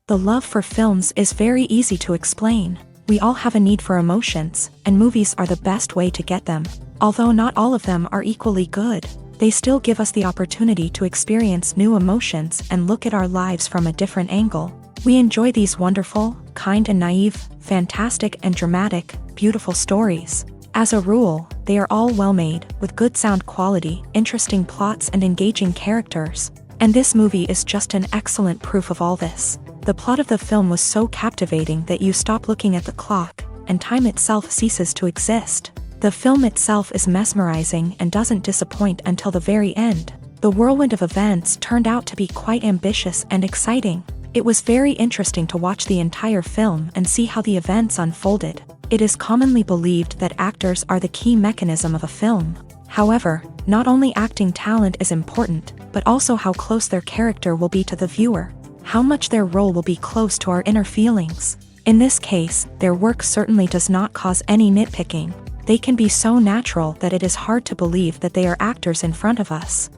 The love for films is very easy to explain. We all have a need for emotions, and movies are the best way to get them. Although not all of them are equally good, they still give us the opportunity to experience new emotions and look at our lives from a different angle. We enjoy these wonderful, kind and naive, fantastic and dramatic, beautiful stories. As a rule, they are all well made, with good sound quality, interesting plots and engaging characters. And this movie is just an excellent proof of all this. The plot of the film was so captivating that you stop looking at the clock, and time itself ceases to exist. The film itself is mesmerizing and doesn't disappoint until the very end. The whirlwind of events turned out to be quite ambitious and exciting. It was very interesting to watch the entire film and see how the events unfolded. It is commonly believed that actors are the key mechanism of a film. However, not only acting talent is important, but also how close their character will be to the viewer. How much their role will be close to our inner feelings. In this case, their work certainly does not cause any nitpicking. They can be so natural that it is hard to believe that they are actors in front of us.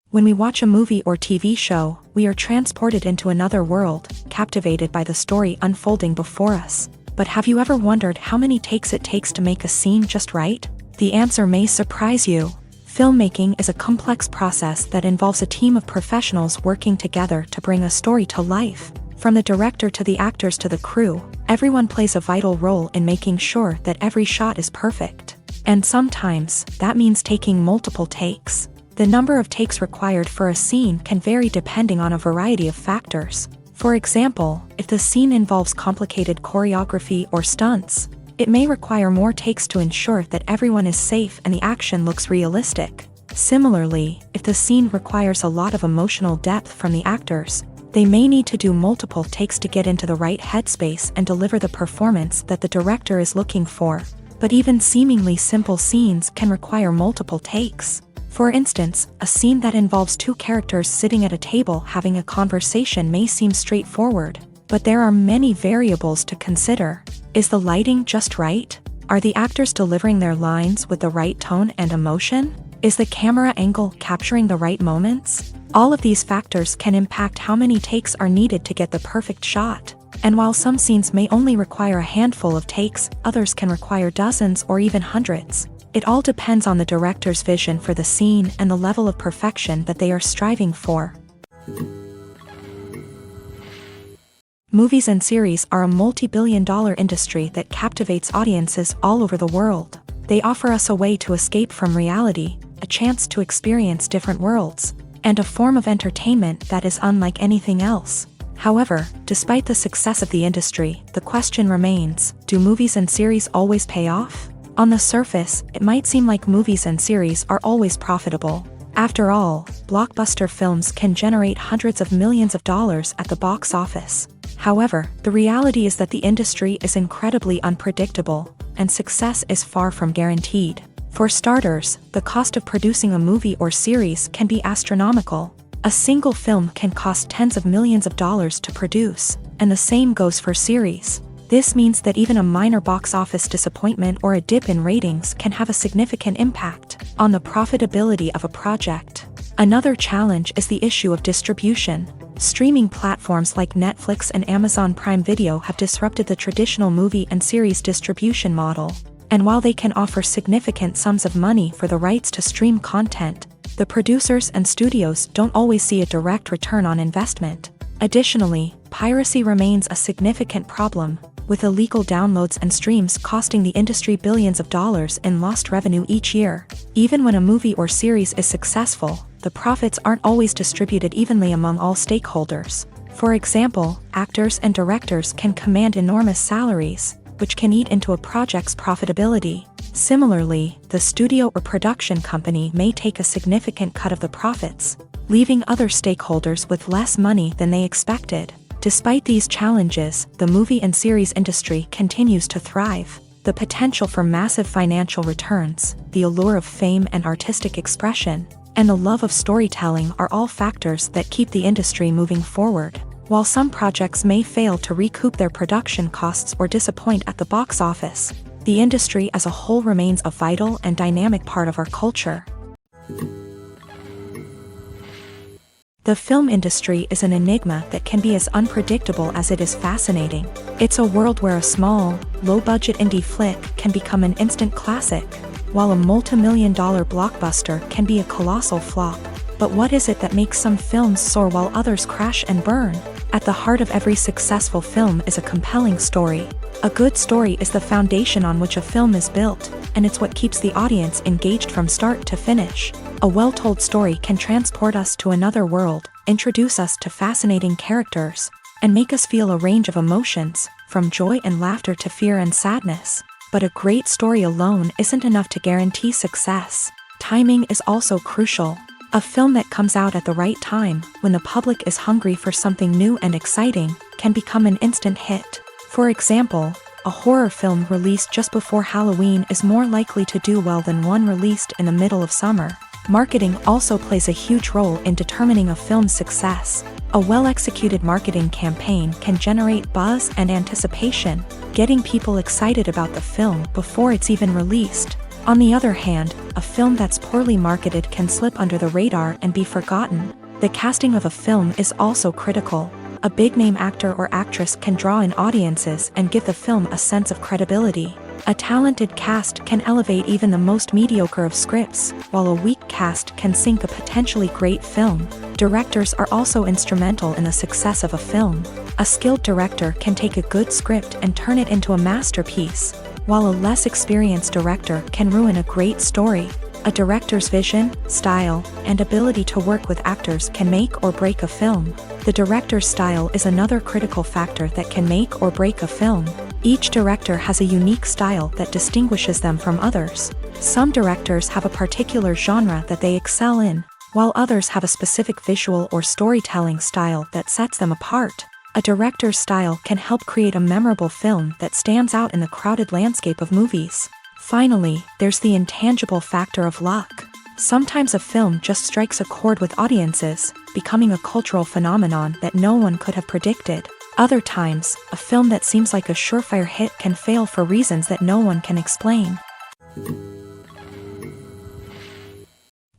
When we watch a movie or TV show, we are transported into another world, captivated by the story unfolding before us. But have you ever wondered how many takes it takes to make a scene just right? The answer may surprise you. Filmmaking is a complex process that involves a team of professionals working together to bring a story to life. From the director to the actors to the crew, everyone plays a vital role in making sure that every shot is perfect. And sometimes, that means taking multiple takes. The number of takes required for a scene can vary depending on a variety of factors. For example, if the scene involves complicated choreography or stunts, it may require more takes to ensure that everyone is safe and the action looks realistic. Similarly, if the scene requires a lot of emotional depth from the actors, they may need to do multiple takes to get into the right headspace and deliver the performance that the director is looking for. But even seemingly simple scenes can require multiple takes. For instance, a scene that involves two characters sitting at a table having a conversation may seem straightforward, but there are many variables to consider. Is the lighting just right? Are the actors delivering their lines with the right tone and emotion? Is the camera angle capturing the right moments? All of these factors can impact how many takes are needed to get the perfect shot. And while some scenes may only require a handful of takes, others can require dozens or even hundreds. It all depends on the director's vision for the scene and the level of perfection that they are striving for. Movies and series are a multi-billion-dollar industry that captivates audiences all over the world. They offer us a way to escape from reality, a chance to experience different worlds, and a form of entertainment that is unlike anything else. However, despite the success of the industry, the question remains, do movies and series always pay off? On the surface, it might seem like movies and series are always profitable. After all, blockbuster films can generate hundreds of millions of dollars at the box office. However, the reality is that the industry is incredibly unpredictable, and success is far from guaranteed. For starters, the cost of producing a movie or series can be astronomical. A single film can cost tens of millions of dollars to produce, and the same goes for series. This means that even a minor box office disappointment or a dip in ratings can have a significant impact on the profitability of a project. Another challenge is the issue of distribution. Streaming platforms like Netflix and Amazon Prime Video have disrupted the traditional movie and series distribution model. And while they can offer significant sums of money for the rights to stream content, The producers and studios don't always see a direct return on investment. Additionally, piracy remains a significant problem, with illegal downloads and streams costing the industry billions of dollars in lost revenue each year. Even when a movie or series is successful, the profits aren't always distributed evenly among all stakeholders. For example, actors and directors can command enormous salaries, which can eat into a project's profitability. Similarly, the studio or production company may take a significant cut of the profits, leaving other stakeholders with less money than they expected. Despite these challenges, the movie and series industry continues to thrive. The potential for massive financial returns, the allure of fame and artistic expression, and the love of storytelling are all factors that keep the industry moving forward. While some projects may fail to recoup their production costs or disappoint at the box office, the industry as a whole remains a vital and dynamic part of our culture. The film industry is an enigma that can be as unpredictable as it is fascinating. It's a world where a small, low-budget indie flick can become an instant classic, while a multi-million-dollar blockbuster can be a colossal flop. But what is it that makes some films soar while others crash and burn? At the heart of every successful film is a compelling story. A good story is the foundation on which a film is built, and it's what keeps the audience engaged from start to finish. A well-told story can transport us to another world, introduce us to fascinating characters, and make us feel a range of emotions, from joy and laughter to fear and sadness. But a great story alone isn't enough to guarantee success. Timing is also crucial. A film that comes out at the right time, when the public is hungry for something new and exciting, can become an instant hit. For example, a horror film released just before Halloween is more likely to do well than one released in the middle of summer. Marketing also plays a huge role in determining a film's success. A well-executed marketing campaign can generate buzz and anticipation, getting people excited about the film before it's even released. On the other hand, a film that's poorly marketed can slip under the radar and be forgotten. The casting of a film is also critical. A big-name actor or actress can draw in audiences and give the film a sense of credibility. A talented cast can elevate even the most mediocre of scripts, while a weak cast can sink a potentially great film. Directors are also instrumental in the success of a film. A skilled director can take a good script and turn it into a masterpiece, while a less experienced director can ruin a great story. A director's vision, style, and ability to work with actors can make or break a film. The director's style is another critical factor that can make or break a film. Each director has a unique style that distinguishes them from others. Some directors have a particular genre that they excel in, while others have a specific visual or storytelling style that sets them apart. A director's style can help create a memorable film that stands out in the crowded landscape of movies. Finally, there's the intangible factor of luck. Sometimes a film just strikes a chord with audiences, becoming a cultural phenomenon that no one could have predicted. Other times, a film that seems like a surefire hit can fail for reasons that no one can explain.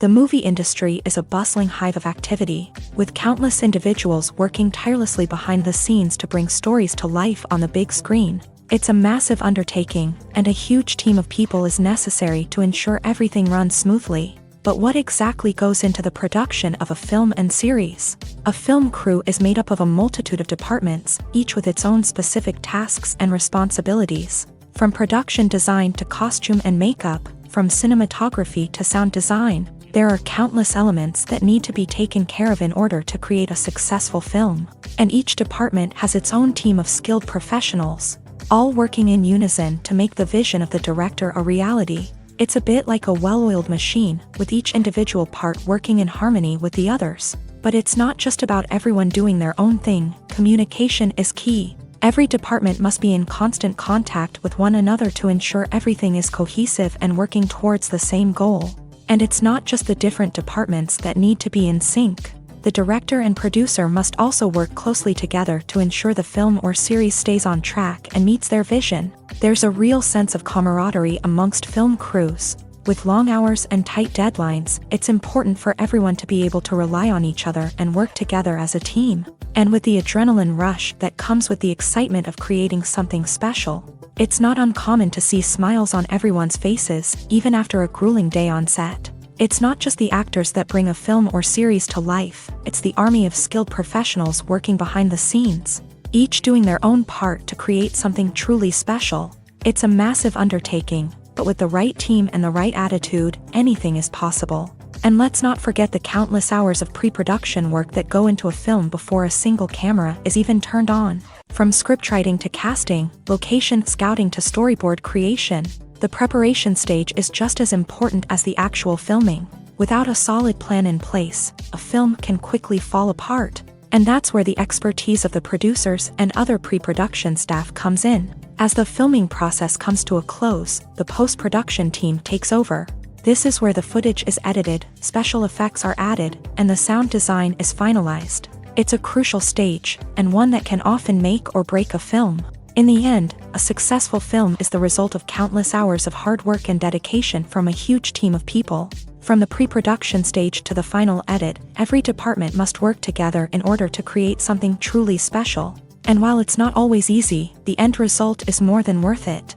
The movie industry is a bustling hive of activity, with countless individuals working tirelessly behind the scenes to bring stories to life on the big screen. It's a massive undertaking, and a huge team of people is necessary to ensure everything runs smoothly. But what exactly goes into the production of a film and series? A film crew is made up of a multitude of departments, each with its own specific tasks and responsibilities. From production design to costume and makeup, from cinematography to sound design, there are countless elements that need to be taken care of in order to create a successful film. And each department has its own team of skilled professionals, all working in unison to make the vision of the director a reality. It's a bit like a well-oiled machine, with each individual part working in harmony with the others. But it's not just about everyone doing their own thing. Communication is key. Every department must be in constant contact with one another to ensure everything is cohesive and working towards the same goal. And it's not just the different departments that need to be in sync. The director and producer must also work closely together to ensure the film or series stays on track and meets their vision. There's a real sense of camaraderie amongst film crews. With long hours and tight deadlines, it's important for everyone to be able to rely on each other and work together as a team. And with the adrenaline rush that comes with the excitement of creating something special, it's not uncommon to see smiles on everyone's faces, even after a grueling day on set. It's not just the actors that bring a film or series to life, it's the army of skilled professionals working behind the scenes, each doing their own part to create something truly special. It's a massive undertaking, but with the right team and the right attitude, anything is possible. And let's not forget the countless hours of pre-production work that go into a film before a single camera is even turned on. From scriptwriting to casting, location scouting to storyboard creation, the preparation stage is just as important as the actual filming. Without a solid plan in place, a film can quickly fall apart. And that's where the expertise of the producers and other pre-production staff comes in. As the filming process comes to a close, the post-production team takes over. This is where the footage is edited, special effects are added, and the sound design is finalized. It's a crucial stage, and one that can often make or break a film. In the end, a successful film is the result of countless hours of hard work and dedication from a huge team of people. From the pre-production stage to the final edit, every department must work together in order to create something truly special. And while it's not always easy, the end result is more than worth it.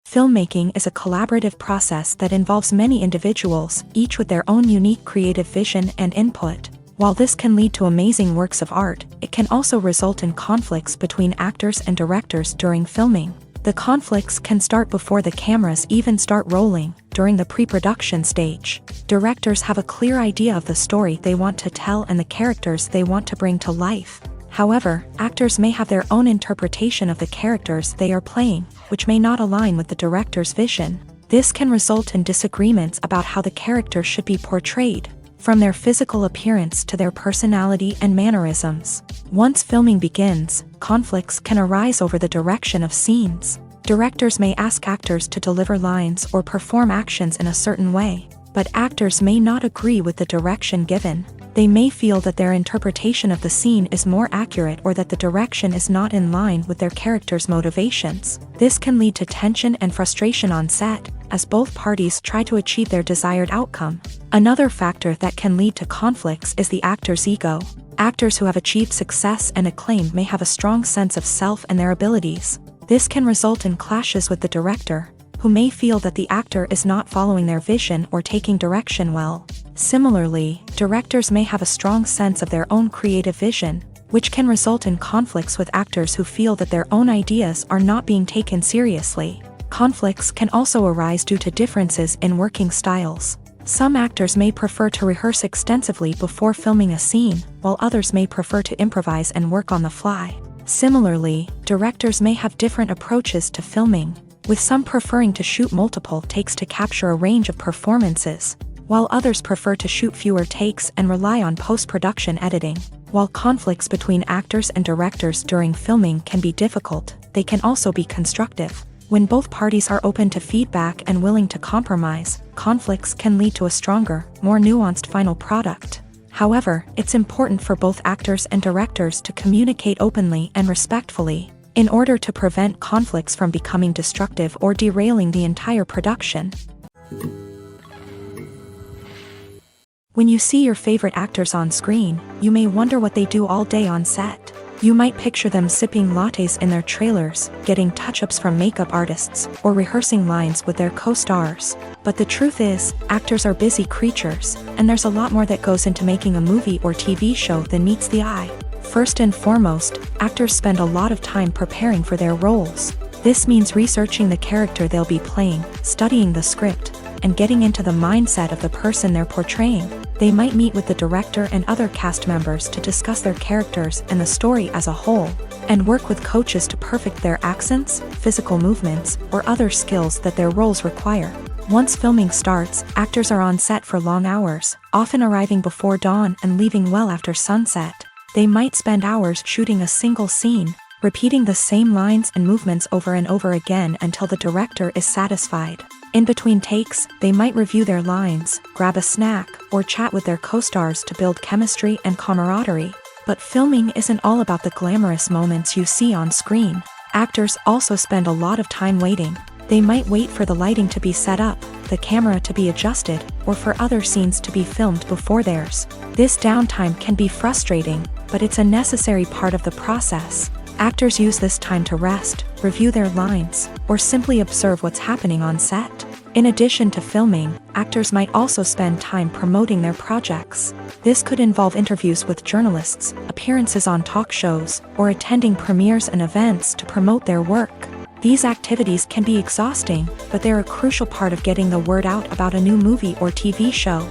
Filmmaking is a collaborative process that involves many individuals, each with their own unique creative vision and input. While this can lead to amazing works of art, it can also result in conflicts between actors and directors during filming. The conflicts can start before the cameras even start rolling, during the pre-production stage. Directors have a clear idea of the story they want to tell and the characters they want to bring to life. However, actors may have their own interpretation of the characters they are playing, which may not align with the director's vision. This can result in disagreements about how the characters should be portrayed, from their physical appearance to their personality and mannerisms. Once filming begins, conflicts can arise over the direction of scenes. Directors may ask actors to deliver lines or perform actions in a certain way, but actors may not agree with the direction given. They may feel that their interpretation of the scene is more accurate or that the direction is not in line with their character's motivations. This can lead to tension and frustration on set, as both parties try to achieve their desired outcome. Another factor that can lead to conflicts is the actor's ego. Actors who have achieved success and acclaim may have a strong sense of self and their abilities. This can result in clashes with the director, who may feel that the actor is not following their vision or taking direction well. Similarly, directors may have a strong sense of their own creative vision, which can result in conflicts with actors who feel that their own ideas are not being taken seriously. Conflicts can also arise due to differences in working styles. Some actors may prefer to rehearse extensively before filming a scene, while others may prefer to improvise and work on the fly. Similarly, directors may have different approaches to filming, with some preferring to shoot multiple takes to capture a range of performances, while others prefer to shoot fewer takes and rely on post-production editing. While conflicts between actors and directors during filming can be difficult, they can also be constructive. When both parties are open to feedback and willing to compromise, conflicts can lead to a stronger, more nuanced final product. However, it's important for both actors and directors to communicate openly and respectfully, in order to prevent conflicts from becoming destructive or derailing the entire production. When you see your favorite actors on screen, you may wonder what they do all day on set. You might picture them sipping lattes in their trailers, getting touch-ups from makeup artists, or rehearsing lines with their co-stars. But the truth is, actors are busy creatures, and there's a lot more that goes into making a movie or TV show than meets the eye. First and foremost, actors spend a lot of time preparing for their roles. This means researching the character they'll be playing, studying the script, and getting into the mindset of the person they're portraying. They might meet with the director and other cast members to discuss their characters and the story as a whole, and work with coaches to perfect their accents, physical movements, or other skills that their roles require. Once filming starts, actors are on set for long hours, often arriving before dawn and leaving well after sunset. They might spend hours shooting a single scene, repeating the same lines and movements over and over again until the director is satisfied. In between takes, they might review their lines, grab a snack, or chat with their co-stars to build chemistry and camaraderie. But filming isn't all about the glamorous moments you see on screen. Actors also spend a lot of time waiting. They might wait for the lighting to be set up, the camera to be adjusted, or for other scenes to be filmed before theirs. This downtime can be frustrating, but it's a necessary part of the process. Actors use this time to rest, review their lines, or simply observe what's happening on set. In addition to filming, actors might also spend time promoting their projects. This could involve interviews with journalists, appearances on talk shows, or attending premieres and events to promote their work. These activities can be exhausting, but they're a crucial part of getting the word out about a new movie or TV show.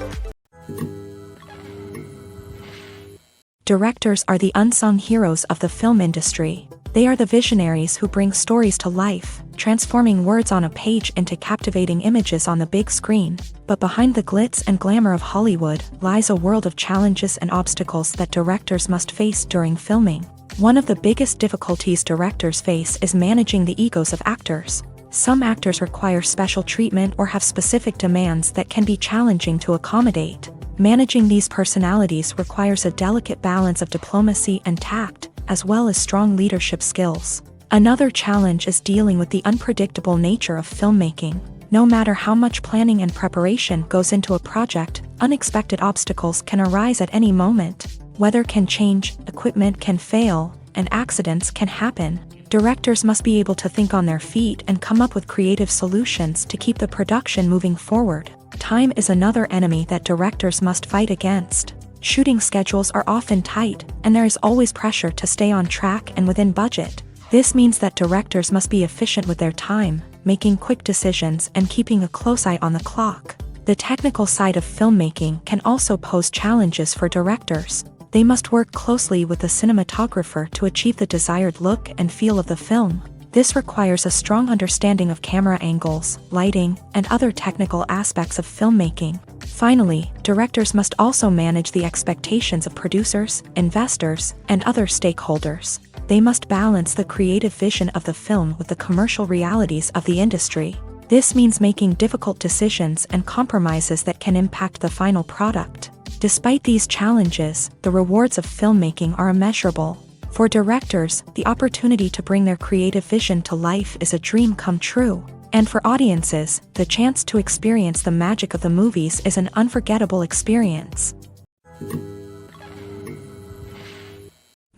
Directors are the unsung heroes of the film industry. They are the visionaries who bring stories to life, transforming words on a page into captivating images on the big screen. But behind the glitz and glamour of Hollywood lies a world of challenges and obstacles that directors must face during filming. One of the biggest difficulties directors face is managing the egos of actors. Some actors require special treatment or have specific demands that can be challenging to accommodate. Managing these personalities requires a delicate balance of diplomacy and tact, as well as strong leadership skills. Another challenge is dealing with the unpredictable nature of filmmaking. No matter how much planning and preparation goes into a project, unexpected obstacles can arise at any moment. Weather can change, equipment can fail, and accidents can happen. Directors must be able to think on their feet and come up with creative solutions to keep the production moving forward. Time is another enemy that directors must fight against. Shooting schedules are often tight, and there is always pressure to stay on track and within budget. This means that directors must be efficient with their time, making quick decisions and keeping a close eye on the clock. The technical side of filmmaking can also pose challenges for directors. They must work closely with the cinematographer to achieve the desired look and feel of the film. This requires a strong understanding of camera angles, lighting, and other technical aspects of filmmaking. Finally, directors must also manage the expectations of producers, investors, and other stakeholders. They must balance the creative vision of the film with the commercial realities of the industry. This means making difficult decisions and compromises that can impact the final product. Despite these challenges, the rewards of filmmaking are immeasurable. For directors, the opportunity to bring their creative vision to life is a dream come true. And for audiences, the chance to experience the magic of the movies is an unforgettable experience.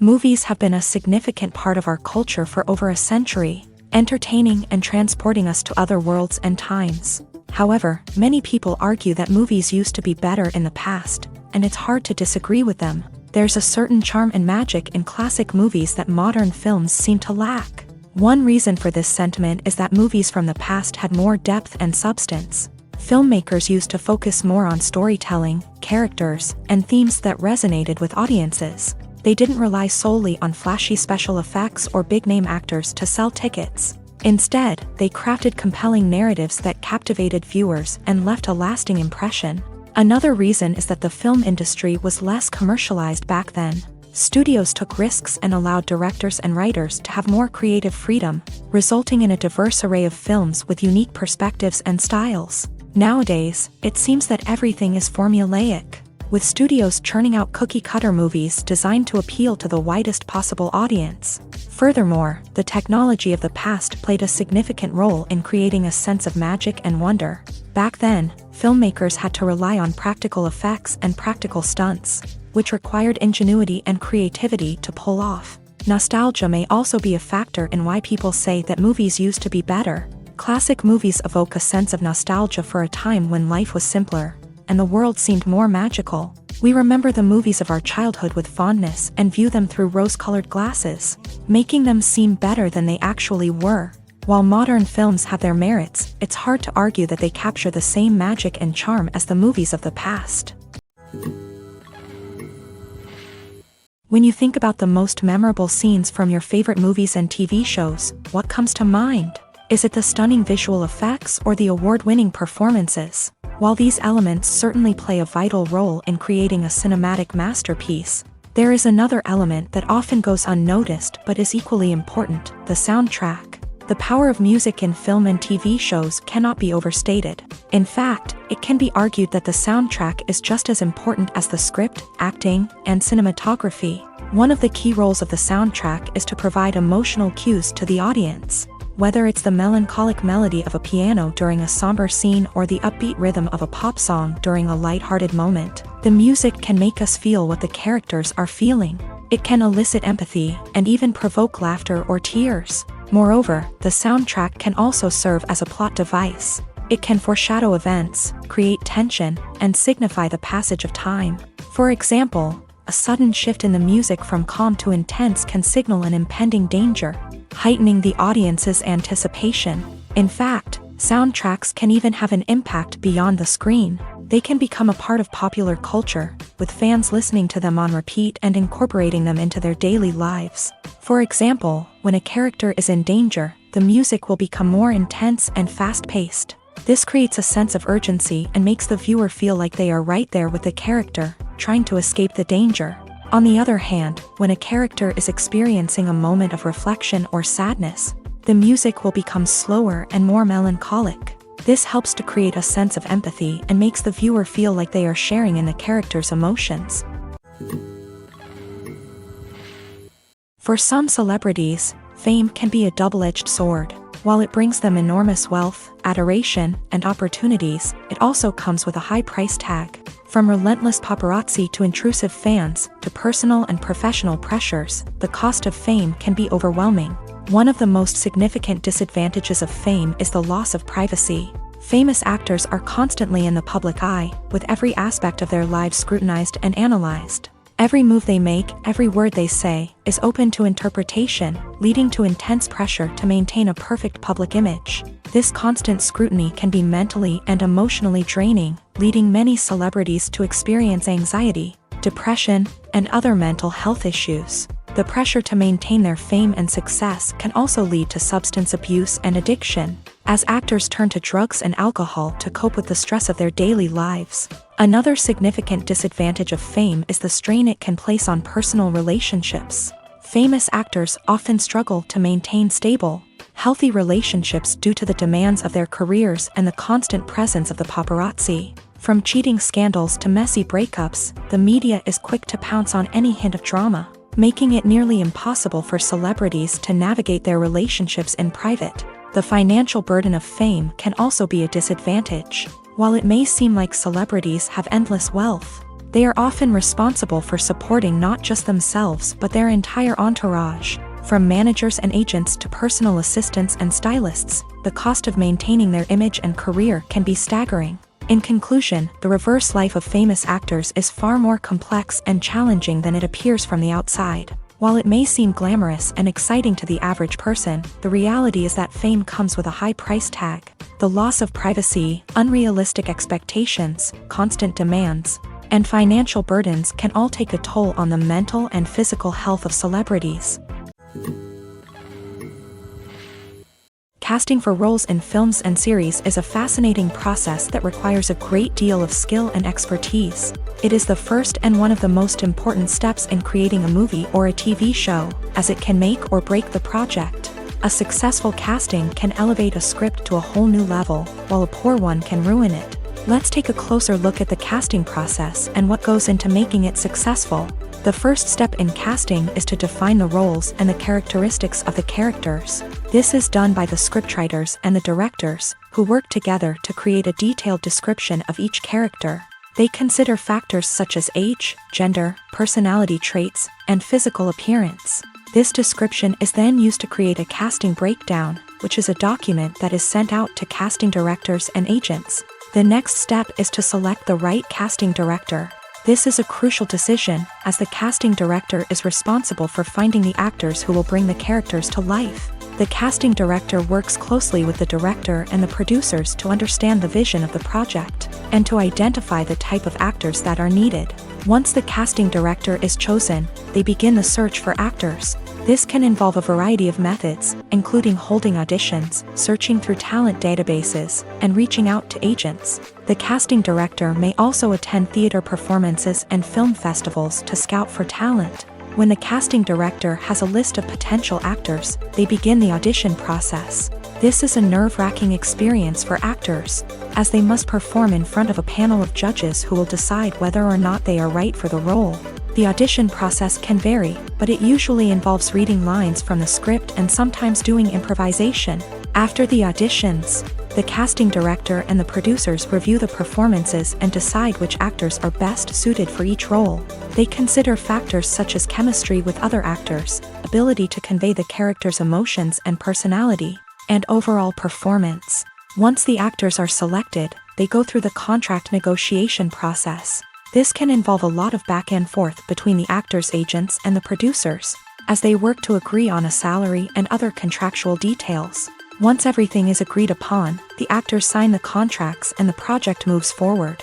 Movies have been a significant part of our culture for over a century, entertaining and transporting us to other worlds and times. However, many people argue that movies used to be better in the past, and it's hard to disagree with them. There's a certain charm and magic in classic movies that modern films seem to lack. One reason for this sentiment is that movies from the past had more depth and substance. Filmmakers used to focus more on storytelling, characters, and themes that resonated with audiences. They didn't rely solely on flashy special effects or big-name actors to sell tickets. Instead, they crafted compelling narratives that captivated viewers and left a lasting impression. Another reason is that the film industry was less commercialized back then. Studios took risks and allowed directors and writers to have more creative freedom, resulting in a diverse array of films with unique perspectives and styles. Nowadays, it seems that everything is formulaic, with studios churning out cookie-cutter movies designed to appeal to the widest possible audience. Furthermore, the technology of the past played a significant role in creating a sense of magic and wonder. Back then, filmmakers had to rely on practical effects and practical stunts, which required ingenuity and creativity to pull off. Nostalgia may also be a factor in why people say that movies used to be better. Classic movies evoke a sense of nostalgia for a time when life was simpler, and the world seemed more magical. We remember the movies of our childhood with fondness and view them through rose-colored glasses, making them seem better than they actually were. While modern films have their merits, it's hard to argue that they capture the same magic and charm as the movies of the past. When you think about the most memorable scenes from your favorite movies and TV shows, what comes to mind? Is it the stunning visual effects or the award-winning performances? While these elements certainly play a vital role in creating a cinematic masterpiece, there is another element that often goes unnoticed but is equally important: the soundtrack. The power of music in film and TV shows cannot be overstated. In fact, it can be argued that the soundtrack is just as important as the script, acting, and cinematography. One of the key roles of the soundtrack is to provide emotional cues to the audience. Whether it's the melancholic melody of a piano during a somber scene or the upbeat rhythm of a pop song during a light-hearted moment, the music can make us feel what the characters are feeling. It can elicit empathy and even provoke laughter or tears. Moreover, the soundtrack can also serve as a plot device. It can foreshadow events, create tension, and signify the passage of time. For example, a sudden shift in the music from calm to intense can signal an impending danger, heightening the audience's anticipation. In fact, soundtracks can even have an impact beyond the screen. They can become a part of popular culture, with fans listening to them on repeat and incorporating them into their daily lives. For example, when a character is in danger, the music will become more intense and fast-paced. This creates a sense of urgency and makes the viewer feel like they are right there with the character, trying to escape the danger. On the other hand, when a character is experiencing a moment of reflection or sadness, the music will become slower and more melancholic. This helps to create a sense of empathy and makes the viewer feel like they are sharing in the character's emotions. For some celebrities, fame can be a double-edged sword. While it brings them enormous wealth, adoration, and opportunities, it also comes with a high price tag. From relentless paparazzi to intrusive fans, to personal and professional pressures, the cost of fame can be overwhelming. One of the most significant disadvantages of fame is the loss of privacy. Famous actors are constantly in the public eye, with every aspect of their lives scrutinized and analyzed. Every move they make, every word they say, is open to interpretation, leading to intense pressure to maintain a perfect public image. This constant scrutiny can be mentally and emotionally draining, leading many celebrities to experience anxiety, depression, and other mental health issues. The pressure to maintain their fame and success can also lead to substance abuse and addiction, as actors turn to drugs and alcohol to cope with the stress of their daily lives. Another significant disadvantage of fame is the strain it can place on personal relationships. Famous actors often struggle to maintain stable, healthy relationships due to the demands of their careers and the constant presence of the paparazzi. From cheating scandals to messy breakups, the media is quick to pounce on any hint of drama, making it nearly impossible for celebrities to navigate their relationships in private. The financial burden of fame can also be a disadvantage. While it may seem like celebrities have endless wealth, they are often responsible for supporting not just themselves but their entire entourage. From managers and agents to personal assistants and stylists, the cost of maintaining their image and career can be staggering. In conclusion, the reverse life of famous actors is far more complex and challenging than it appears from the outside. While it may seem glamorous and exciting to the average person, the reality is that fame comes with a high price tag. The loss of privacy, unrealistic expectations, constant demands, and financial burdens can all take a toll on the mental and physical health of celebrities. Casting for roles in films and series is a fascinating process that requires a great deal of skill and expertise. It is the first and one of the most important steps in creating a movie or a TV show, as it can make or break the project. A successful casting can elevate a script to a whole new level, while a poor one can ruin it. Let's take a closer look at the casting process and what goes into making it successful. The first step in casting is to define the roles and the characteristics of the characters. This is done by the scriptwriters and the directors, who work together to create a detailed description of each character. They consider factors such as age, gender, personality traits, and physical appearance. This description is then used to create a casting breakdown, which is a document that is sent out to casting directors and agents. The next step is to select the right casting director. This is a crucial decision, as the casting director is responsible for finding the actors who will bring the characters to life. The casting director works closely with the director and the producers to understand the vision of the project, and to identify the type of actors that are needed. Once the casting director is chosen, they begin the search for actors. This can involve a variety of methods, including holding auditions, searching through talent databases, and reaching out to agents. The casting director may also attend theater performances and film festivals to scout for talent. When the casting director has a list of potential actors, they begin the audition process. This is a nerve-wracking experience for actors, as they must perform in front of a panel of judges who will decide whether or not they are right for the role. The audition process can vary, but it usually involves reading lines from the script and sometimes doing improvisation. After the auditions, the casting director and the producers review the performances and decide which actors are best suited for each role. They consider factors such as chemistry with other actors, ability to convey the character's emotions and personality, and overall performance. Once the actors are selected, they go through the contract negotiation process. This can involve a lot of back and forth between the actors' agents and the producers, as they work to agree on a salary and other contractual details. Once everything is agreed upon, the actors sign the contracts and the project moves forward.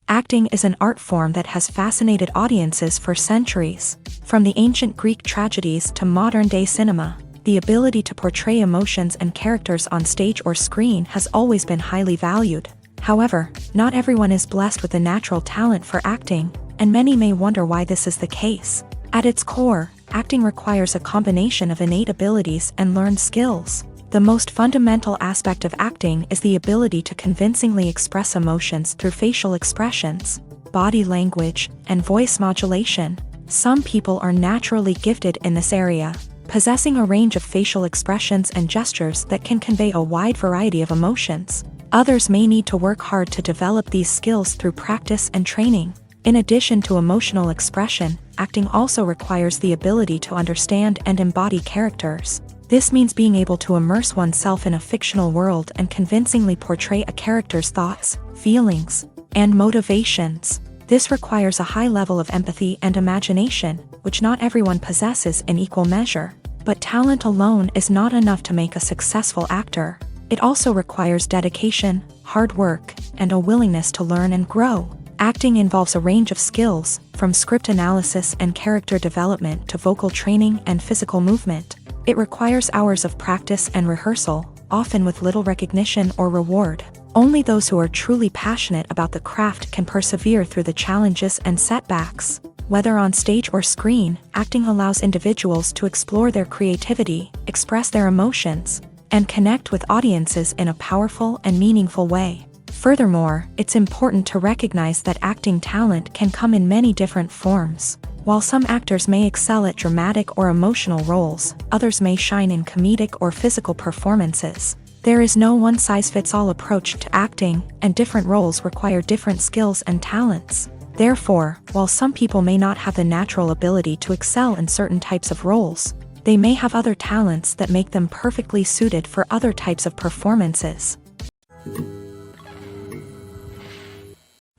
Acting is an art form that has fascinated audiences for centuries. From the ancient Greek tragedies to modern-day cinema, the ability to portray emotions and characters on stage or screen has always been highly valued. However, not everyone is blessed with a natural talent for acting, and many may wonder why this is the case. At its core, acting requires a combination of innate abilities and learned skills. The most fundamental aspect of acting is the ability to convincingly express emotions through facial expressions, body language, and voice modulation. Some people are naturally gifted in this area, possessing a range of facial expressions and gestures that can convey a wide variety of emotions. Others may need to work hard to develop these skills through practice and training. In addition to emotional expression, acting also requires the ability to understand and embody characters. This means being able to immerse oneself in a fictional world and convincingly portray a character's thoughts, feelings, and motivations. This requires a high level of empathy and imagination, which not everyone possesses in equal measure. But talent alone is not enough to make a successful actor. It also requires dedication, hard work, and a willingness to learn and grow. Acting involves a range of skills, from script analysis and character development to vocal training and physical movement. It requires hours of practice and rehearsal, often with little recognition or reward. Only those who are truly passionate about the craft can persevere through the challenges and setbacks. Whether on stage or screen, acting allows individuals to explore their creativity, express their emotions, and connect with audiences in a powerful and meaningful way. Furthermore, it's important to recognize that acting talent can come in many different forms. While some actors may excel at dramatic or emotional roles, others may shine in comedic or physical performances. There is no one-size-fits-all approach to acting, and different roles require different skills and talents. Therefore, while some people may not have the natural ability to excel in certain types of roles, they may have other talents that make them perfectly suited for other types of performances.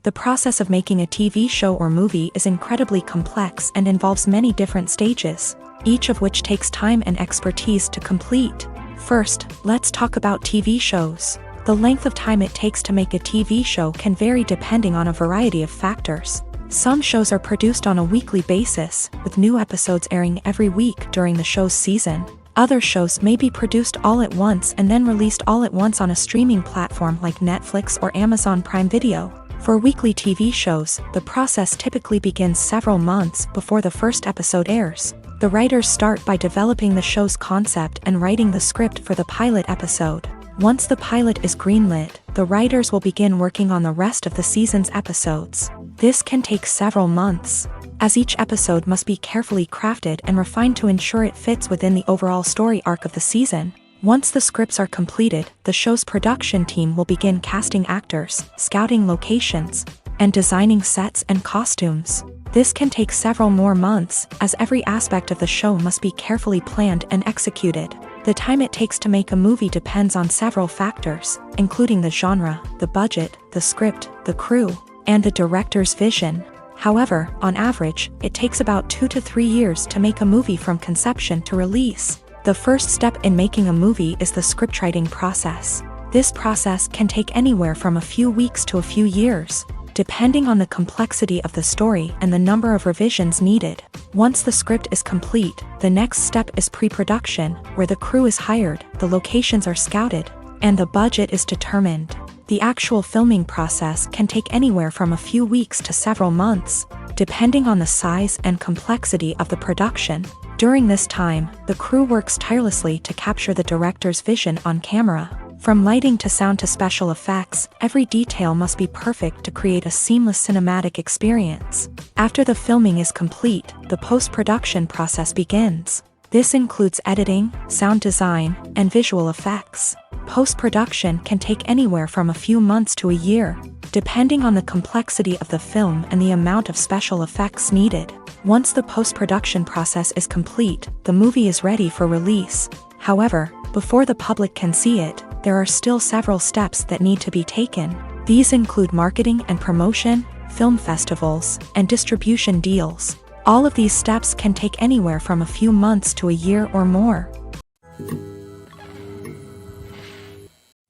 The process of making a TV show or movie is incredibly complex and involves many different stages, each of which takes time and expertise to complete. First, let's talk about TV shows. The length of time it takes to make a TV show can vary depending on a variety of factors. Some shows are produced on a weekly basis, with new episodes airing every week during the show's season. Other shows may be produced all at once and then released all at once on a streaming platform like Netflix or Amazon Prime Video. For weekly TV shows, the process typically begins several months before the first episode airs. The writers start by developing the show's concept and writing the script for the pilot episode. Once the pilot is greenlit, the writers will begin working on the rest of the season's episodes. This can take several months, as each episode must be carefully crafted and refined to ensure it fits within the overall story arc of the season. Once the scripts are completed, the show's production team will begin casting actors, scouting locations, and designing sets and costumes. This can take several more months, as every aspect of the show must be carefully planned and executed. The time it takes to make a movie depends on several factors, including the genre, the budget, the script, the crew, and the director's vision. However, on average, it takes about 2 to 3 years to make a movie from conception to release. The first step in making a movie is the scriptwriting process. This process can take anywhere from a few weeks to a few years, depending on the complexity of the story and the number of revisions needed. Once the script is complete, the next step is pre-production, where the crew is hired, the locations are scouted, and the budget is determined. The actual filming process can take anywhere from a few weeks to several months, depending on the size and complexity of the production. During this time, the crew works tirelessly to capture the director's vision on camera. From lighting to sound to special effects, every detail must be perfect to create a seamless cinematic experience. After the filming is complete, the post-production process begins. This includes editing, sound design, and visual effects. Post-production can take anywhere from a few months to a year, depending on the complexity of the film and the amount of special effects needed. Once the post-production process is complete, the movie is ready for release. However, Before the public can see it, there are still several steps that need to be taken. These include marketing and promotion, film festivals, and distribution deals. All of these steps can take anywhere from a few months to a year or more.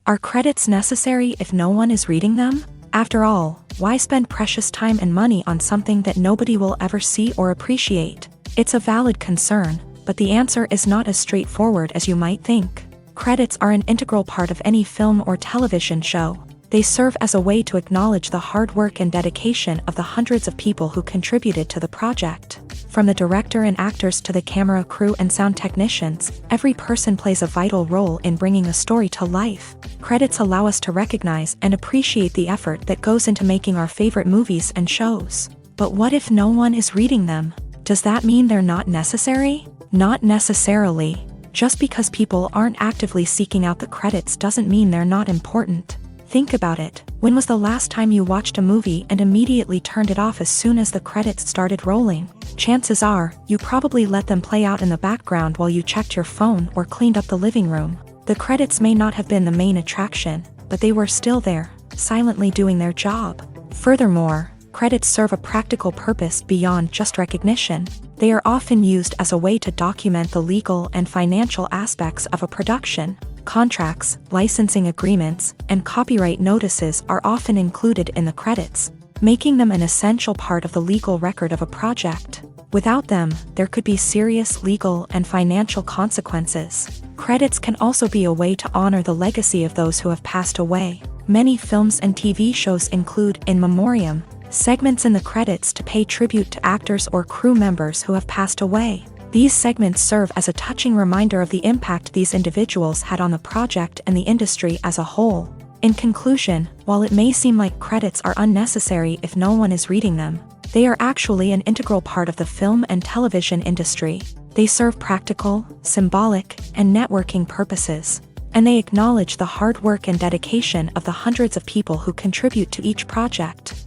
Are credits necessary if no one is reading them? After all, why spend precious time and money on something that nobody will ever see or appreciate? It's a valid concern, but the answer is not as straightforward as you might think. Credits are an integral part of any film or television show. They serve as a way to acknowledge the hard work and dedication of the hundreds of people who contributed to the project. From the director and actors to the camera crew and sound technicians, every person plays a vital role in bringing a story to life. Credits allow us to recognize and appreciate the effort that goes into making our favorite movies and shows. But what if no one is reading them? Does that mean they're not necessary? Not necessarily. Just because people aren't actively seeking out the credits doesn't mean they're not important. Think about it. When was the last time you watched a movie and immediately turned it off as soon as the credits started rolling? Chances are, you probably let them play out in the background while you checked your phone or cleaned up the living room. The credits may not have been the main attraction, but they were still there, silently doing their job. Furthermore, credits serve a practical purpose beyond just recognition. They are often used as a way to document the legal and financial aspects of a production. Contracts, licensing agreements, and copyright notices are often included in the credits, making them an essential part of the legal record of a project. Without them, there could be serious legal and financial consequences. Credits can also be a way to honor the legacy of those who have passed away. Many films and TV shows include in memoriam segments in the credits to pay tribute to actors or crew members who have passed away. These segments serve as a touching reminder of the impact these individuals had on the project and the industry as a whole. In conclusion, while it may seem like credits are unnecessary if no one is reading them, they are actually an integral part of the film and television industry. They serve practical, symbolic, and networking purposes, and they acknowledge the hard work and dedication of the hundreds of people who contribute to each project.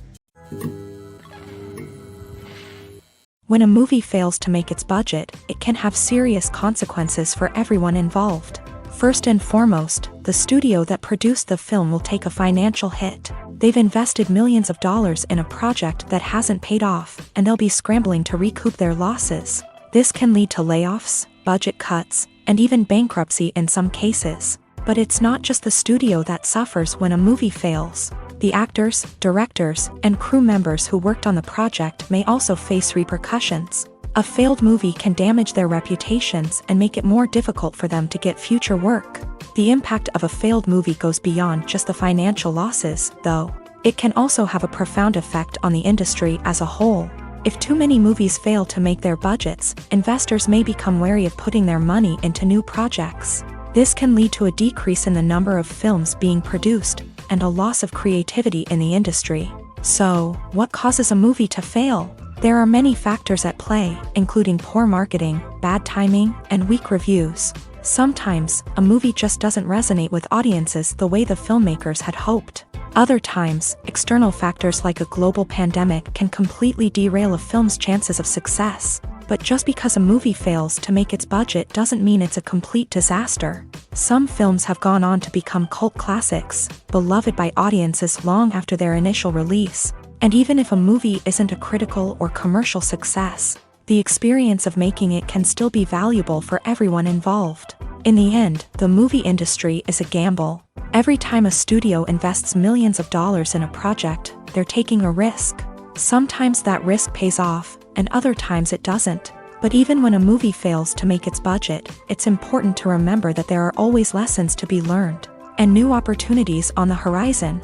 When a movie fails to make its budget, it can have serious consequences for everyone involved. First and foremost, the studio that produced the film will take a financial hit. They've invested millions of dollars in a project that hasn't paid off, and they'll be scrambling to recoup their losses. This can lead to layoffs, budget cuts, and even bankruptcy in some cases. But it's not just the studio that suffers when a movie fails. The actors, directors, and crew members who worked on the project may also face repercussions. A failed movie can damage their reputations and make it more difficult for them to get future work. The impact of a failed movie goes beyond just the financial losses, though. It can also have a profound effect on the industry as a whole. If too many movies fail to make their budgets, investors may become wary of putting their money into new projects. This can lead to a decrease in the number of films being produced, and a loss of creativity in the industry. So, what causes a movie to fail? There are many factors at play, including poor marketing, bad timing, and weak reviews. Sometimes, a movie just doesn't resonate with audiences the way the filmmakers had hoped. Other times, external factors like a global pandemic can completely derail a film's chances of success. But just because a movie fails to make its budget doesn't mean it's a complete disaster. Some films have gone on to become cult classics, beloved by audiences long after their initial release. And even if a movie isn't a critical or commercial success, the experience of making it can still be valuable for everyone involved. In the end, the movie industry is a gamble. Every time a studio invests millions of dollars in a project, they're taking a risk. Sometimes that risk pays off, and other times it doesn't. But even when a movie fails to make its budget, it's important to remember that there are always lessons to be learned, and new opportunities on the horizon.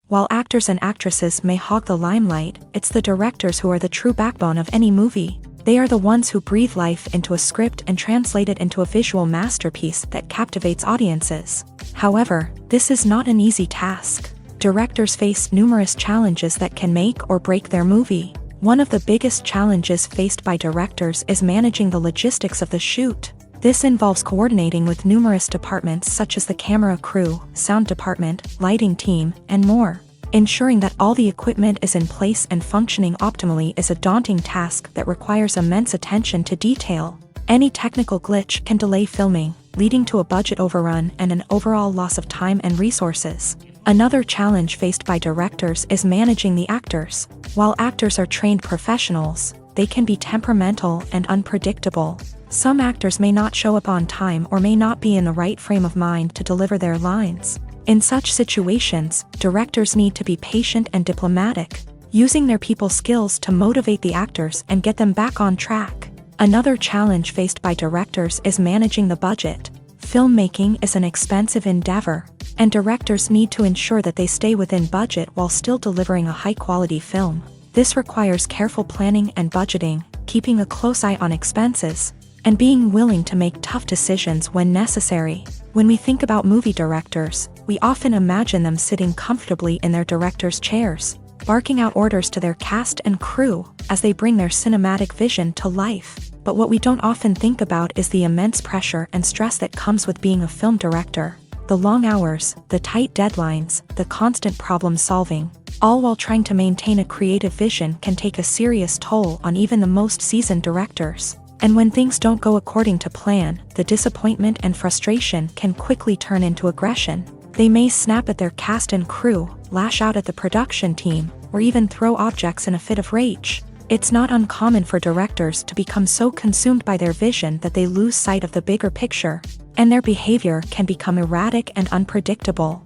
While actors and actresses may hog the limelight, it's the directors who are the true backbone of any movie. They are the ones who breathe life into a script and translate it into a visual masterpiece that captivates audiences. However, this is not an easy task. Directors face numerous challenges that can make or break their movie. One of the biggest challenges faced by directors is managing the logistics of the shoot. This involves coordinating with numerous departments such as the camera crew, sound department, lighting team, and more. Ensuring that all the equipment is in place and functioning optimally is a daunting task that requires immense attention to detail. Any technical glitch can delay filming, leading to a budget overrun and an overall loss of time and resources. Another challenge faced by directors is managing the actors. While actors are trained professionals, they can be temperamental and unpredictable. Some actors may not show up on time or may not be in the right frame of mind to deliver their lines. In such situations, directors need to be patient and diplomatic, using their people skills to motivate the actors and get them back on track. Another challenge faced by directors is managing the budget. Filmmaking is an expensive endeavor, and directors need to ensure that they stay within budget while still delivering a high-quality film. This requires careful planning and budgeting, keeping a close eye on expenses, and being willing to make tough decisions when necessary. When we think about movie directors, we often imagine them sitting comfortably in their director's chairs, barking out orders to their cast and crew as they bring their cinematic vision to life. But what we don't often think about is the immense pressure and stress that comes with being a film director. The long hours, the tight deadlines, the constant problem solving, all while trying to maintain a creative vision can take a serious toll on even the most seasoned directors. And when things don't go according to plan, the disappointment and frustration can quickly turn into aggression. They may snap at their cast and crew, lash out at the production team, or even throw objects in a fit of rage. It's not uncommon for directors to become so consumed by their vision that they lose sight of the bigger picture, and their behavior can become erratic and unpredictable.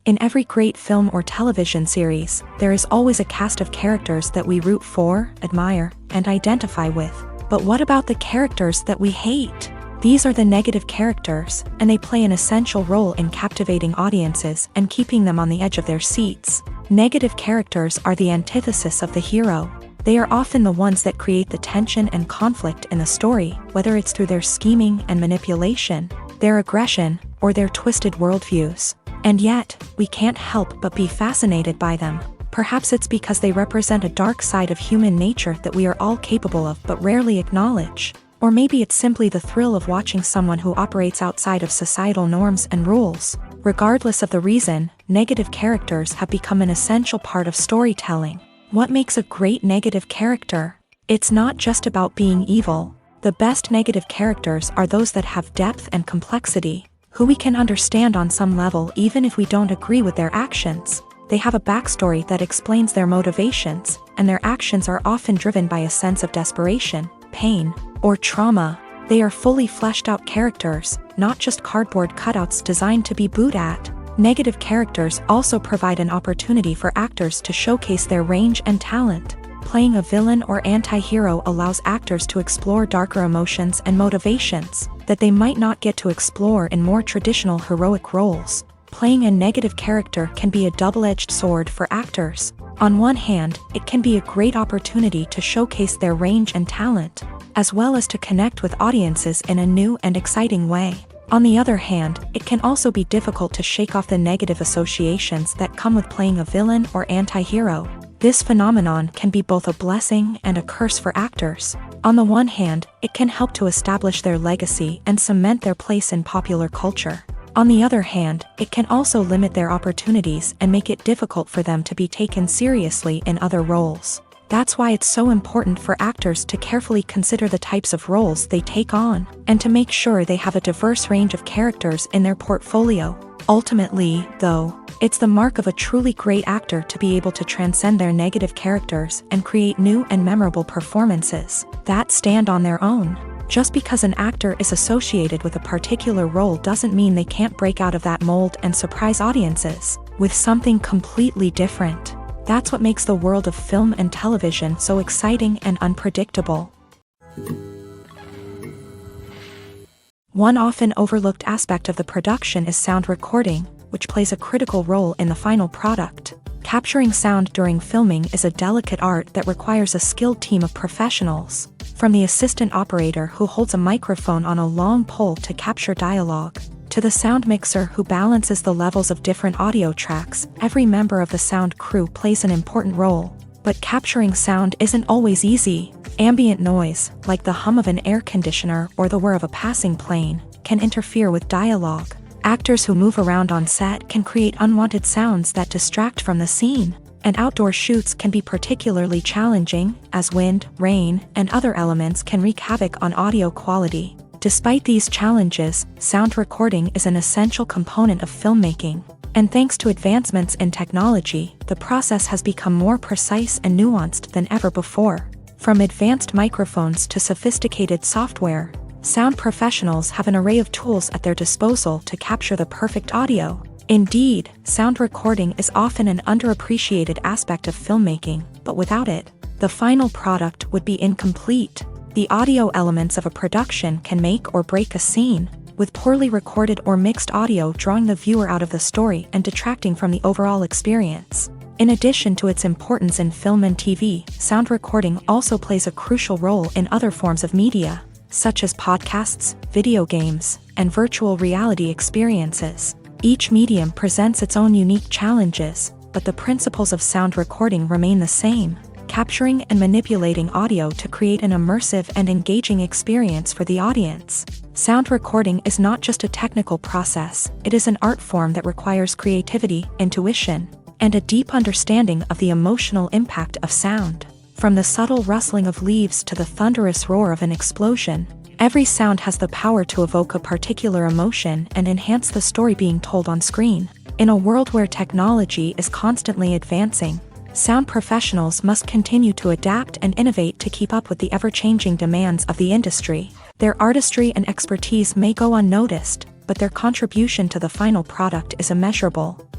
In every great film or television series, there is always a cast of characters that we root for, admire, and identify with. But what about the characters that we hate? These are the negative characters, and they play an essential role in captivating audiences and keeping them on the edge of their seats. Negative characters are the antithesis of the hero. They are often the ones that create the tension and conflict in the story, whether it's through their scheming and manipulation, their aggression, or their twisted worldviews. And yet, we can't help but be fascinated by them. Perhaps it's because they represent a dark side of human nature that we are all capable of but rarely acknowledge. Or maybe it's simply the thrill of watching someone who operates outside of societal norms and rules. Regardless of the reason, negative characters have become an essential part of storytelling. What makes a great negative character? It's not just about being evil. The best negative characters are those that have depth and complexity, who we can understand on some level even if we don't agree with their actions. They have a backstory that explains their motivations, and their actions are often driven by a sense of desperation, pain, or trauma. They are fully fleshed out characters, not just cardboard cutouts designed to be booed at. Negative characters also provide an opportunity for actors to showcase their range and talent. Playing a villain or anti-hero allows actors to explore darker emotions and motivations that they might not get to explore in more traditional heroic roles. Playing a negative character can be a double-edged sword for actors. On one hand, it can be a great opportunity to showcase their range and talent, as well as to connect with audiences in a new and exciting way. On the other hand, it can also be difficult to shake off the negative associations that come with playing a villain or anti-hero. This phenomenon can be both a blessing and a curse for actors. On the one hand, it can help to establish their legacy and cement their place in popular culture. On the other hand, it can also limit their opportunities and make it difficult for them to be taken seriously in other roles. That's why it's so important for actors to carefully consider the types of roles they take on, and to make sure they have a diverse range of characters in their portfolio. Ultimately, though, it's the mark of a truly great actor to be able to transcend their negative characters and create new and memorable performances that stand on their own. Just because an actor is associated with a particular role doesn't mean they can't break out of that mold and surprise audiences with something completely different. That's what makes the world of film and television so exciting and unpredictable. One often overlooked aspect of the production is sound recording, which plays a critical role in the final product. Capturing sound during filming is a delicate art that requires a skilled team of professionals. From the assistant operator who holds a microphone on a long pole to capture dialogue, to the sound mixer who balances the levels of different audio tracks, every member of the sound crew plays an important role. But capturing sound isn't always easy. Ambient noise, like the hum of an air conditioner or the whir of a passing plane, can interfere with dialogue. Actors who move around on set can create unwanted sounds that distract from the scene. and outdoor shoots can be particularly challenging, as wind, rain, and other elements can wreak havoc on audio quality. Despite these challenges, sound recording is an essential component of filmmaking. And thanks to advancements in technology, the process has become more precise and nuanced than ever before. From advanced microphones to sophisticated software, sound professionals have an array of tools at their disposal to capture the perfect audio. Indeed, sound recording is often an underappreciated aspect of filmmaking, but without it, the final product would be incomplete. The audio elements of a production can make or break a scene, with poorly recorded or mixed audio drawing the viewer out of the story and detracting from the overall experience. In addition to its importance in film and TV, sound recording also plays a crucial role in other forms of media, such as podcasts, video games, and virtual reality experiences. Each medium presents its own unique challenges, but the principles of sound recording remain the same, capturing and manipulating audio to create an immersive and engaging experience for the audience. Sound recording is not just a technical process, it is an art form that requires creativity, intuition, and a deep understanding of the emotional impact of sound. From the subtle rustling of leaves to the thunderous roar of an explosion, every sound has the power to evoke a particular emotion and enhance the story being told on screen. In a world where technology is constantly advancing, sound professionals must continue to adapt and innovate to keep up with the ever-changing demands of the industry. Their artistry and expertise may go unnoticed, but their contribution to the final product is immeasurable.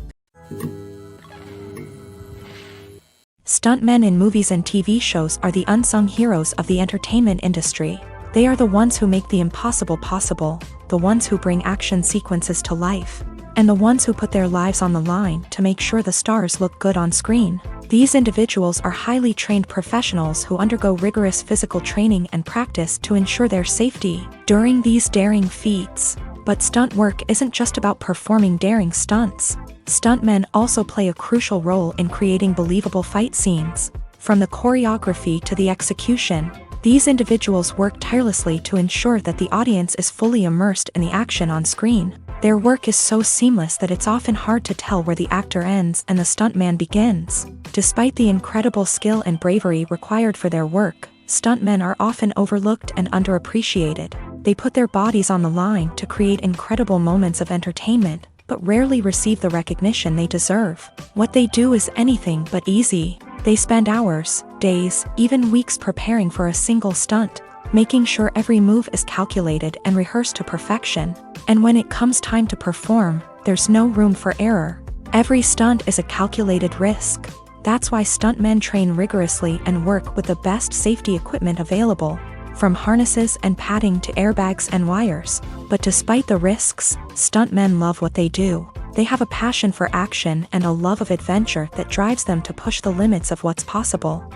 Stuntmen in movies and TV shows are the unsung heroes of the entertainment industry. They are the ones who make the impossible possible, the ones who bring action sequences to life, and the ones who put their lives on the line to make sure the stars look good on screen. These individuals are highly trained professionals who undergo rigorous physical training and practice to ensure their safety during these daring feats. But stunt work isn't just about performing daring stunts. Stuntmen also play a crucial role in creating believable fight scenes. From the choreography to the execution, these individuals work tirelessly to ensure that the audience is fully immersed in the action on screen. Their work is so seamless that it's often hard to tell where the actor ends and the stuntman begins. Despite the incredible skill and bravery required for their work, stuntmen are often overlooked and underappreciated. They put their bodies on the line to create incredible moments of entertainment, but rarely receive the recognition they deserve. What they do is anything but easy. They spend hours, days, even weeks preparing for a single stunt, making sure every move is calculated and rehearsed to perfection. And when it comes time to perform, there's no room for error. Every stunt is a calculated risk. That's why stuntmen train rigorously and work with the best safety equipment available, from harnesses and padding to airbags and wires. But despite the risks, stuntmen love what they do. They have a passion for action and a love of adventure that drives them to push the limits of what's possible.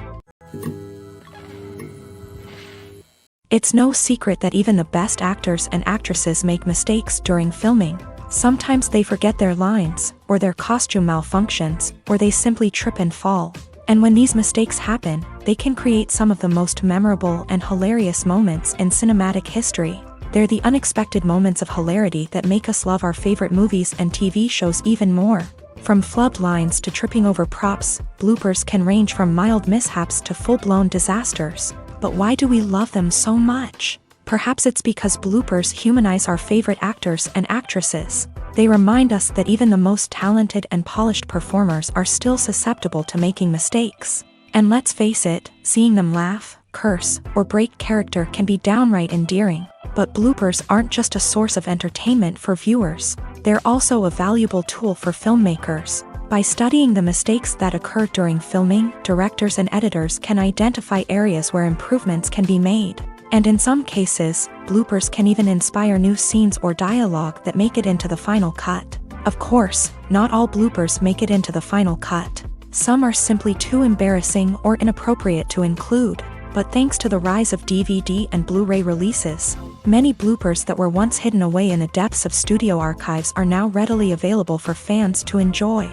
It's no secret that even the best actors and actresses make mistakes during filming. Sometimes they forget their lines, or their costume malfunctions, or they simply trip and fall. And when these mistakes happen, they can create some of the most memorable and hilarious moments in cinematic history. They're the unexpected moments of hilarity that make us love our favorite movies and TV shows even more. From flubbed lines to tripping over props, bloopers can range from mild mishaps to full-blown disasters. But why do we love them so much? Perhaps it's because bloopers humanize our favorite actors and actresses. They remind us that even the most talented and polished performers are still susceptible to making mistakes. And let's face it, seeing them laugh, curse, or break character can be downright endearing. But bloopers aren't just a source of entertainment for viewers. They're also a valuable tool for filmmakers. By studying the mistakes that occur during filming, directors and editors can identify areas where improvements can be made. And in some cases, bloopers can even inspire new scenes or dialogue that make it into the final cut. Of course, not all bloopers make it into the final cut. Some are simply too embarrassing or inappropriate to include. But thanks to the rise of DVD and Blu-ray releases, many bloopers that were once hidden away in the depths of studio archives are now readily available for fans to enjoy.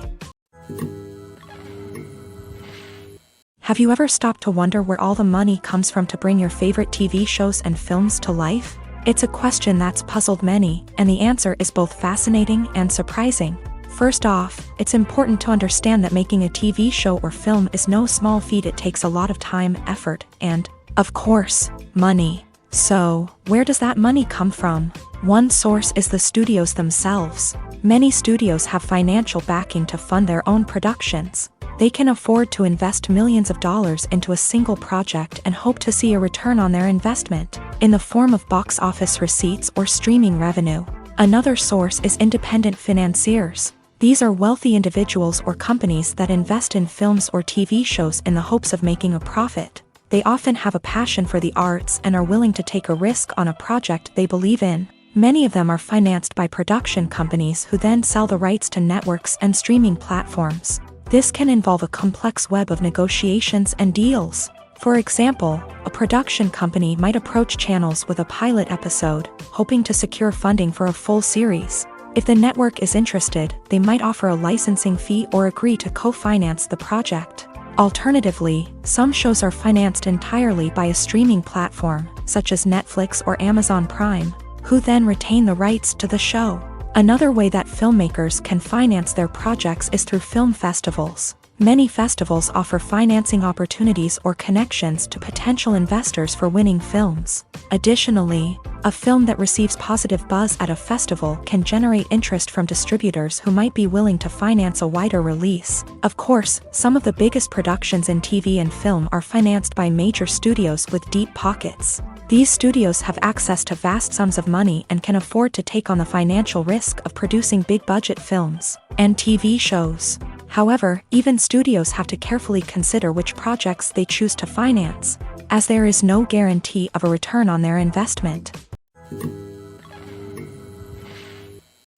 Have you ever stopped to wonder where all the money comes from to bring your favorite TV shows and films to life? It's a question that's puzzled many, and the answer is both fascinating and surprising. First off, it's important to understand that making a TV show or film is no small feat. It takes a lot of time, effort, and, of course, money. So, where does that money come from? One source is the studios themselves. Many studios have financial backing to fund their own productions. They can afford to invest millions of dollars into a single project and hope to see a return on their investment, in the form of box office receipts or streaming revenue. Another source is independent financiers. These are wealthy individuals or companies that invest in films or TV shows in the hopes of making a profit. They often have a passion for the arts and are willing to take a risk on a project they believe in. Many of them are financed by production companies who then sell the rights to networks and streaming platforms. This can involve a complex web of negotiations and deals. For example, a production company might approach channels with a pilot episode, hoping to secure funding for a full series. If the network is interested, they might offer a licensing fee or agree to co-finance the project. Alternatively, some shows are financed entirely by a streaming platform, such as Netflix or Amazon Prime, who then retain the rights to the show. Another way that filmmakers can finance their projects is through film festivals. Many festivals offer financing opportunities or connections to potential investors for winning films. Additionally, a film that receives positive buzz at a festival can generate interest from distributors who might be willing to finance a wider release. Of course, some of the biggest productions in TV and film are financed by major studios with deep pockets. These studios have access to vast sums of money and can afford to take on the financial risk of producing big-budget films and TV shows. However, even studios have to carefully consider which projects they choose to finance, as there is no guarantee of a return on their investment.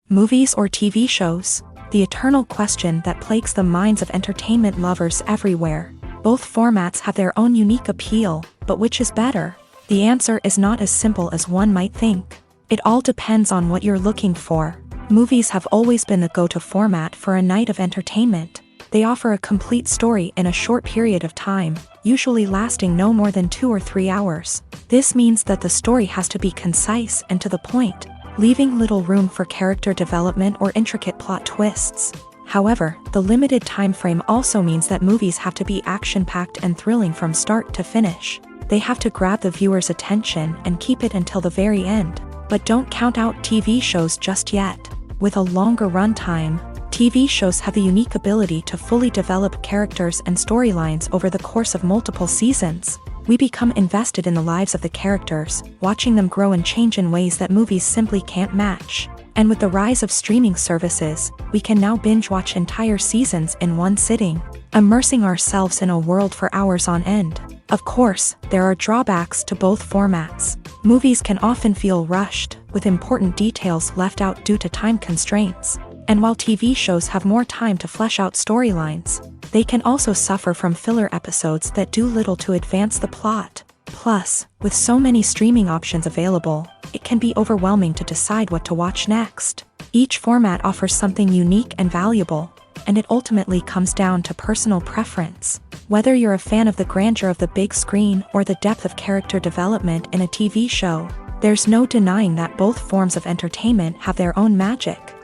Movies or TV shows? The eternal question that plagues the minds of entertainment lovers everywhere. Both formats have their own unique appeal, but which is better? The answer is not as simple as one might think. It all depends on what you're looking for. Movies have always been the go-to format for a night of entertainment. They offer a complete story in a short period of time, usually lasting no more than 2 or 3 hours. This means that the story has to be concise and to the point, leaving little room for character development or intricate plot twists. However, the limited time frame also means that movies have to be action-packed and thrilling from start to finish. They have to grab the viewer's attention and keep it until the very end. But don't count out TV shows just yet. With a longer runtime, TV shows have the unique ability to fully develop characters and storylines over the course of multiple seasons. We become invested in the lives of the characters, watching them grow and change in ways that movies simply can't match. And with the rise of streaming services, we can now binge-watch entire seasons in one sitting, immersing ourselves in a world for hours on end. Of course, there are drawbacks to both formats. Movies can often feel rushed, with important details left out due to time constraints. And while TV shows have more time to flesh out storylines, they can also suffer from filler episodes that do little to advance the plot. Plus, with so many streaming options available, it can be overwhelming to decide what to watch next. Each format offers something unique and valuable, and it ultimately comes down to personal preference. Whether you're a fan of the grandeur of the big screen or the depth of character development in a TV show, there's no denying that both forms of entertainment have their own magic.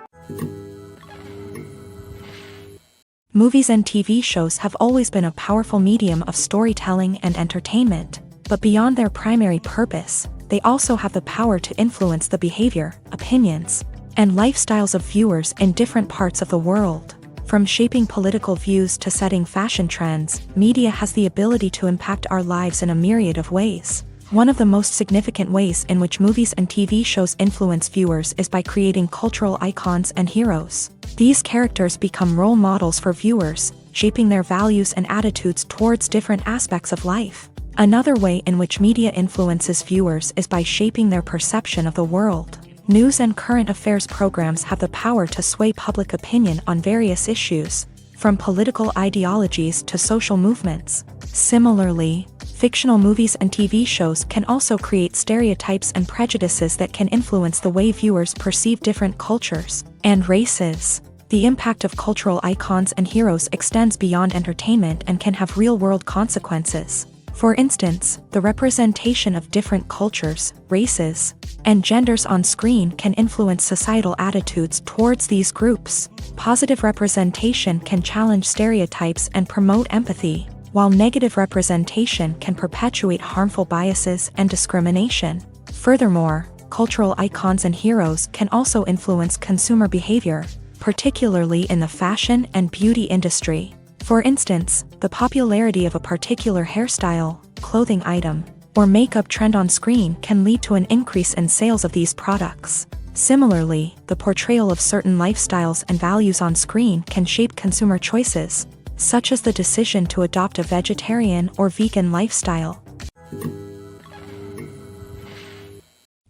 Movies and TV shows have always been a powerful medium of storytelling and entertainment, but beyond their primary purpose, they also have the power to influence the behavior, opinions, and lifestyles of viewers in different parts of the world. From shaping political views to setting fashion trends, media has the ability to impact our lives in a myriad of ways. One of the most significant ways in which movies and TV shows influence viewers is by creating cultural icons and heroes. These characters become role models for viewers, shaping their values and attitudes towards different aspects of life. Another way in which media influences viewers is by shaping their perception of the world. News and current affairs programs have the power to sway public opinion on various issues, from political ideologies to social movements. Similarly, fictional movies and TV shows can also create stereotypes and prejudices that can influence the way viewers perceive different cultures and races. The impact of cultural icons and heroes extends beyond entertainment and can have real-world consequences. For instance, the representation of different cultures, races, and genders on screen can influence societal attitudes towards these groups. Positive representation can challenge stereotypes and promote empathy, while negative representation can perpetuate harmful biases and discrimination. Furthermore, cultural icons and heroes can also influence consumer behavior, particularly in the fashion and beauty industry. For instance, the popularity of a particular hairstyle, clothing item, or makeup trend on screen can lead to an increase in sales of these products. Similarly, the portrayal of certain lifestyles and values on screen can shape consumer choices, such as the decision to adopt a vegetarian or vegan lifestyle.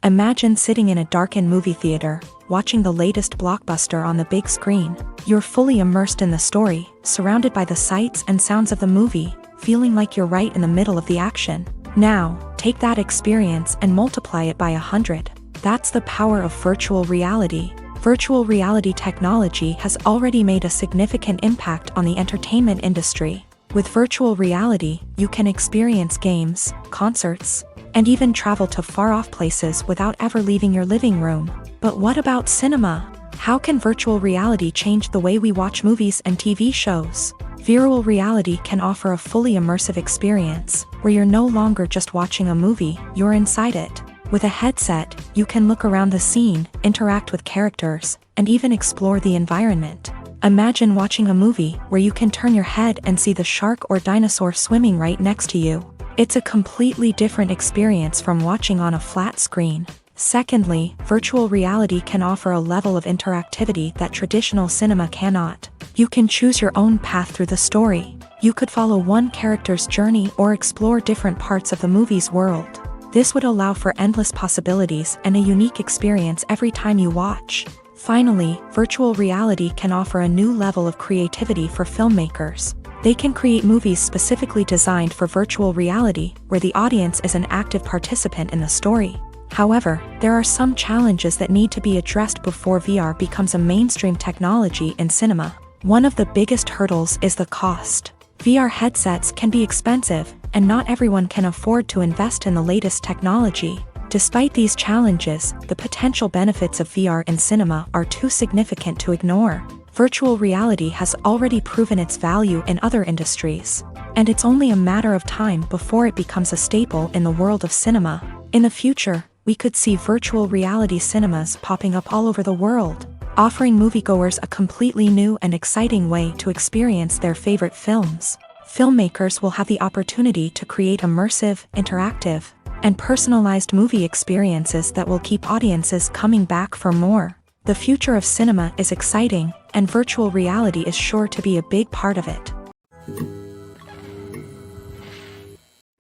Imagine sitting in a darkened movie theater, watching the latest blockbuster on the big screen. You're fully immersed in the story, surrounded by the sights and sounds of the movie, feeling like you're right in the middle of the action. Now, take that experience and multiply it by 100. That's the power of virtual reality. Virtual reality technology has already made a significant impact on the entertainment industry. With virtual reality, you can experience games, concerts, and even travel to far-off places without ever leaving your living room. But what about cinema? How can virtual reality change the way we watch movies and TV shows? Virtual reality can offer a fully immersive experience, where you're no longer just watching a movie, you're inside it. With a headset, you can look around the scene, interact with characters, and even explore the environment. Imagine watching a movie where you can turn your head and see the shark or dinosaur swimming right next to you. It's a completely different experience from watching on a flat screen. Secondly, virtual reality can offer a level of interactivity that traditional cinema cannot. You can choose your own path through the story. You could follow one character's journey or explore different parts of the movie's world. This would allow for endless possibilities and a unique experience every time you watch. Finally, virtual reality can offer a new level of creativity for filmmakers. They can create movies specifically designed for virtual reality, where the audience is an active participant in the story. However, there are some challenges that need to be addressed before VR becomes a mainstream technology in cinema. One of the biggest hurdles is the cost. VR headsets can be expensive, and not everyone can afford to invest in the latest technology. Despite these challenges, the potential benefits of VR in cinema are too significant to ignore. Virtual reality has already proven its value in other industries, and it's only a matter of time before it becomes a staple in the world of cinema. In the future, we could see virtual reality cinemas popping up all over the world, offering moviegoers a completely new and exciting way to experience their favorite films. Filmmakers will have the opportunity to create immersive, interactive, and personalized movie experiences that will keep audiences coming back for more. The future of cinema is exciting, and virtual reality is sure to be a big part of it.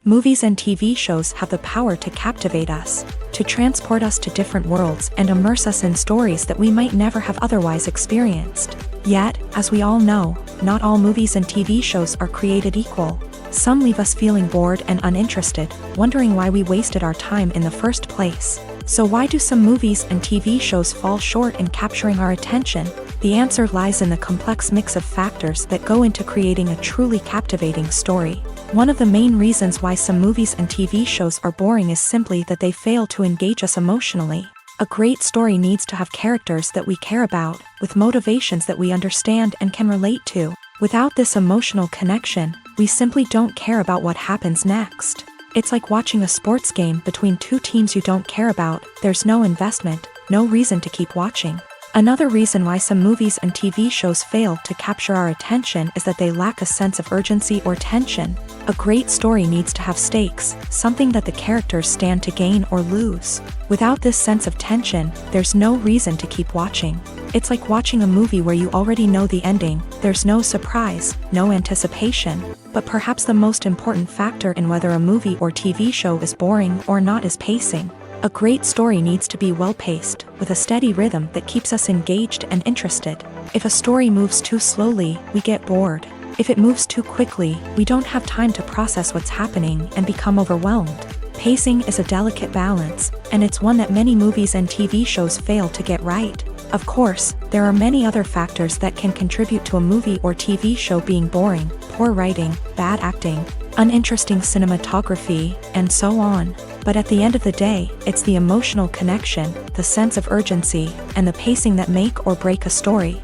Movies and TV shows have the power to captivate us, to transport us to different worlds and immerse us in stories that we might never have otherwise experienced. Yet, as we all know, not all movies and TV shows are created equal. Some leave us feeling bored and uninterested, wondering why we wasted our time in the first place. So why do some movies and TV shows fall short in capturing our attention? The answer lies in the complex mix of factors that go into creating a truly captivating story. One of the main reasons why some movies and TV shows are boring is simply that they fail to engage us emotionally. A great story needs to have characters that we care about, with motivations that we understand and can relate to. Without this emotional connection, we simply don't care about what happens next. It's like watching a sports game between two teams you don't care about. There's no investment, no reason to keep watching. Another reason why some movies and TV shows fail to capture our attention is that they lack a sense of urgency or tension. A great story needs to have stakes, something that the characters stand to gain or lose. Without this sense of tension, there's no reason to keep watching. It's like watching a movie where you already know the ending. There's no surprise, no anticipation. But perhaps the most important factor in whether a movie or TV show is boring or not is pacing. A great story needs to be well-paced, with a steady rhythm that keeps us engaged and interested. If a story moves too slowly, we get bored. If it moves too quickly, we don't have time to process what's happening and become overwhelmed. Pacing is a delicate balance, and it's one that many movies and TV shows fail to get right. Of course, there are many other factors that can contribute to a movie or TV show being boring: poor writing, bad acting, uninteresting cinematography, and so on. But at the end of the day, it's the emotional connection, the sense of urgency, and the pacing that make or break a story.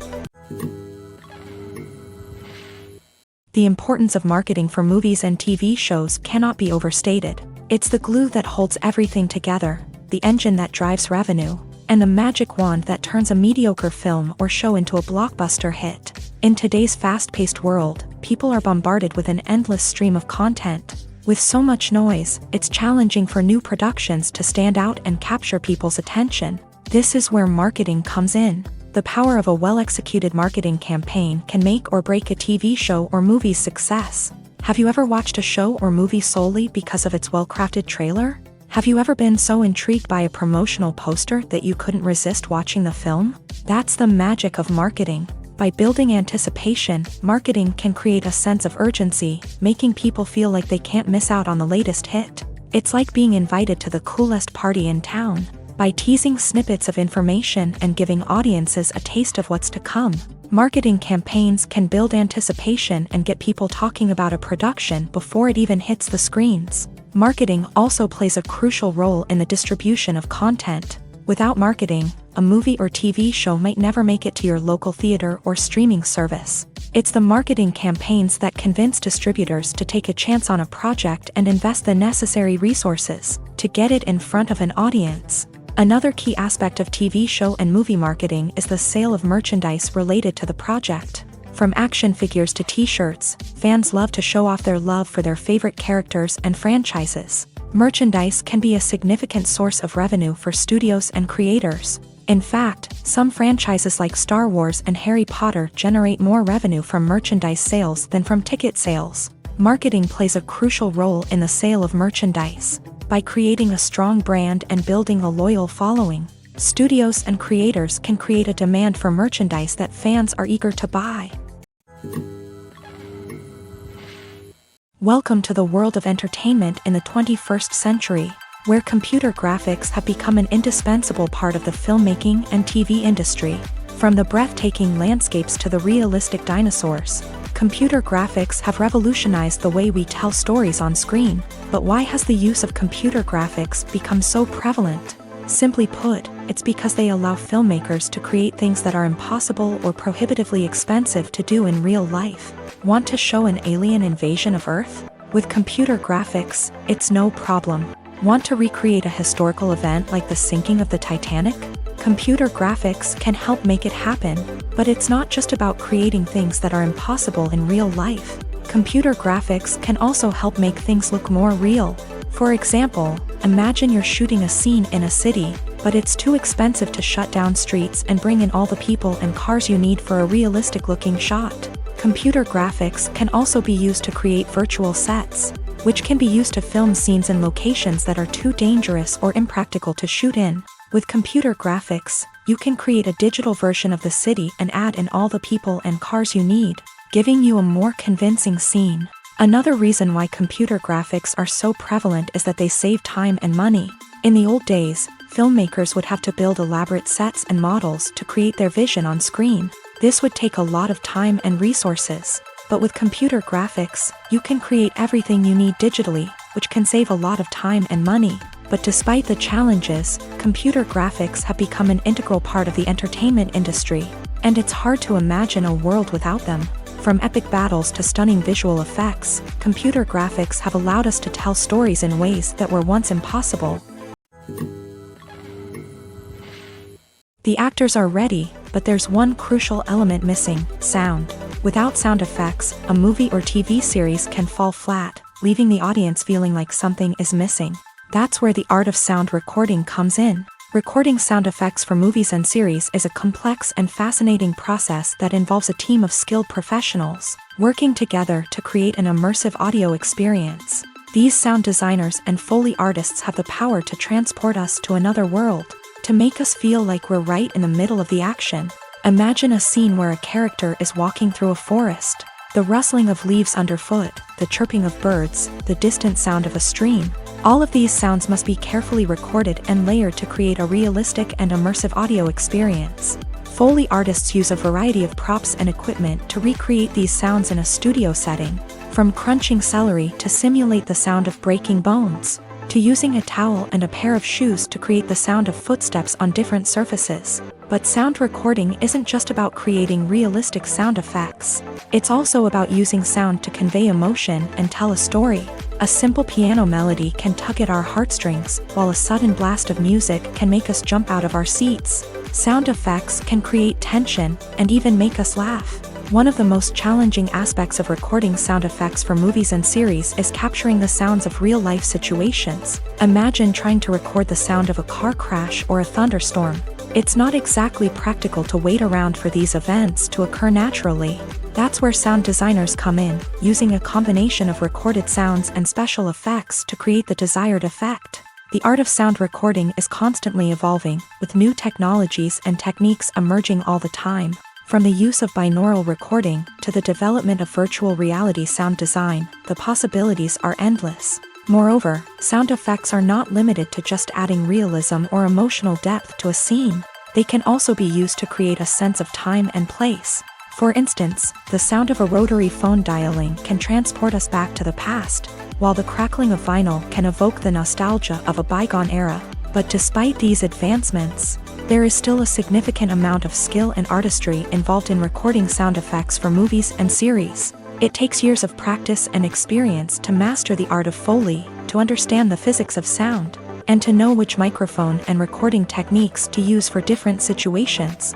The importance of marketing for movies and TV shows cannot be overstated. It's the glue that holds everything together, the engine that drives revenue, and the magic wand that turns a mediocre film or show into a blockbuster hit. In today's fast-paced world, people are bombarded with an endless stream of content. With so much noise, it's challenging for new productions to stand out and capture people's attention. This is where marketing comes in. The power of a well-executed marketing campaign can make or break a TV show or movie's success. Have you ever watched a show or movie solely because of its well-crafted trailer? Have you ever been so intrigued by a promotional poster that you couldn't resist watching the film? That's the magic of marketing. By building anticipation, marketing can create a sense of urgency, making people feel like they can't miss out on the latest hit. It's like being invited to the coolest party in town. By teasing snippets of information and giving audiences a taste of what's to come, marketing campaigns can build anticipation and get people talking about a production before it even hits the screens. Marketing also plays a crucial role in the distribution of content. Without marketing, a movie or TV show might never make it to your local theater or streaming service. It's the marketing campaigns that convince distributors to take a chance on a project and invest the necessary resources to get it in front of an audience. Another key aspect of TV show and movie marketing is the sale of merchandise related to the project. From action figures to t-shirts, fans love to show off their love for their favorite characters and franchises. Merchandise can be a significant source of revenue for studios and creators. In fact, some franchises like Star Wars and Harry Potter generate more revenue from merchandise sales than from ticket sales. Marketing plays a crucial role in the sale of merchandise. By creating a strong brand and building a loyal following, studios and creators can create a demand for merchandise that fans are eager to buy. Welcome to the world of entertainment in the 21st century, where computer graphics have become an indispensable part of the filmmaking and TV industry. From the breathtaking landscapes to the realistic dinosaurs, computer graphics have revolutionized the way we tell stories on screen. But why has the use of computer graphics become so prevalent? Simply put, it's because they allow filmmakers to create things that are impossible or prohibitively expensive to do in real life. Want to show an alien invasion of Earth? With computer graphics, it's no problem. Want to recreate a historical event like the sinking of the Titanic? Computer graphics can help make it happen, but it's not just about creating things that are impossible in real life. Computer graphics can also help make things look more real. For example, imagine you're shooting a scene in a city, but it's too expensive to shut down streets and bring in all the people and cars you need for a realistic-looking shot. Computer graphics can also be used to create virtual sets, which can be used to film scenes in locations that are too dangerous or impractical to shoot in. With computer graphics, you can create a digital version of the city and add in all the people and cars you need, giving you a more convincing scene. Another reason why computer graphics are so prevalent is that they save time and money. In the old days, filmmakers would have to build elaborate sets and models to create their vision on screen. This would take a lot of time and resources. But with computer graphics, you can create everything you need digitally, which can save a lot of time and money. But despite the challenges, computer graphics have become an integral part of the entertainment industry, and it's hard to imagine a world without them. From epic battles to stunning visual effects, computer graphics have allowed us to tell stories in ways that were once impossible. The actors are ready, but there's one crucial element missing: sound. Without sound effects, a movie or TV series can fall flat, leaving the audience feeling like something is missing. That's where the art of sound recording comes in. Recording sound effects for movies and series is a complex and fascinating process that involves a team of skilled professionals working together to create an immersive audio experience. These sound designers and Foley artists have the power to transport us to another world, to make us feel like we're right in the middle of the action. Imagine a scene where a character is walking through a forest. The rustling of leaves underfoot, the chirping of birds, the distant sound of a stream. All of these sounds must be carefully recorded and layered to create a realistic and immersive audio experience. Foley artists use a variety of props and equipment to recreate these sounds in a studio setting, from crunching celery to simulate the sound of breaking bones, to using a towel and a pair of shoes to create the sound of footsteps on different surfaces. But sound recording isn't just about creating realistic sound effects. It's also about using sound to convey emotion and tell a story. A simple piano melody can tug at our heartstrings, while a sudden blast of music can make us jump out of our seats. Sound effects can create tension and even make us laugh. One of the most challenging aspects of recording sound effects for movies and series is capturing the sounds of real-life situations. Imagine trying to record the sound of a car crash or a thunderstorm. It's not exactly practical to wait around for these events to occur naturally. That's where sound designers come in, using a combination of recorded sounds and special effects to create the desired effect. The art of sound recording is constantly evolving, with new technologies and techniques emerging all the time. From the use of binaural recording to the development of virtual reality sound design, the possibilities are endless. Moreover, sound effects are not limited to just adding realism or emotional depth to a scene. They can also be used to create a sense of time and place. For instance, the sound of a rotary phone dialing can transport us back to the past, while the crackling of vinyl can evoke the nostalgia of a bygone era. But despite these advancements, there is still a significant amount of skill and artistry involved in recording sound effects for movies and series. It takes years of practice and experience to master the art of Foley, to understand the physics of sound, and to know which microphone and recording techniques to use for different situations.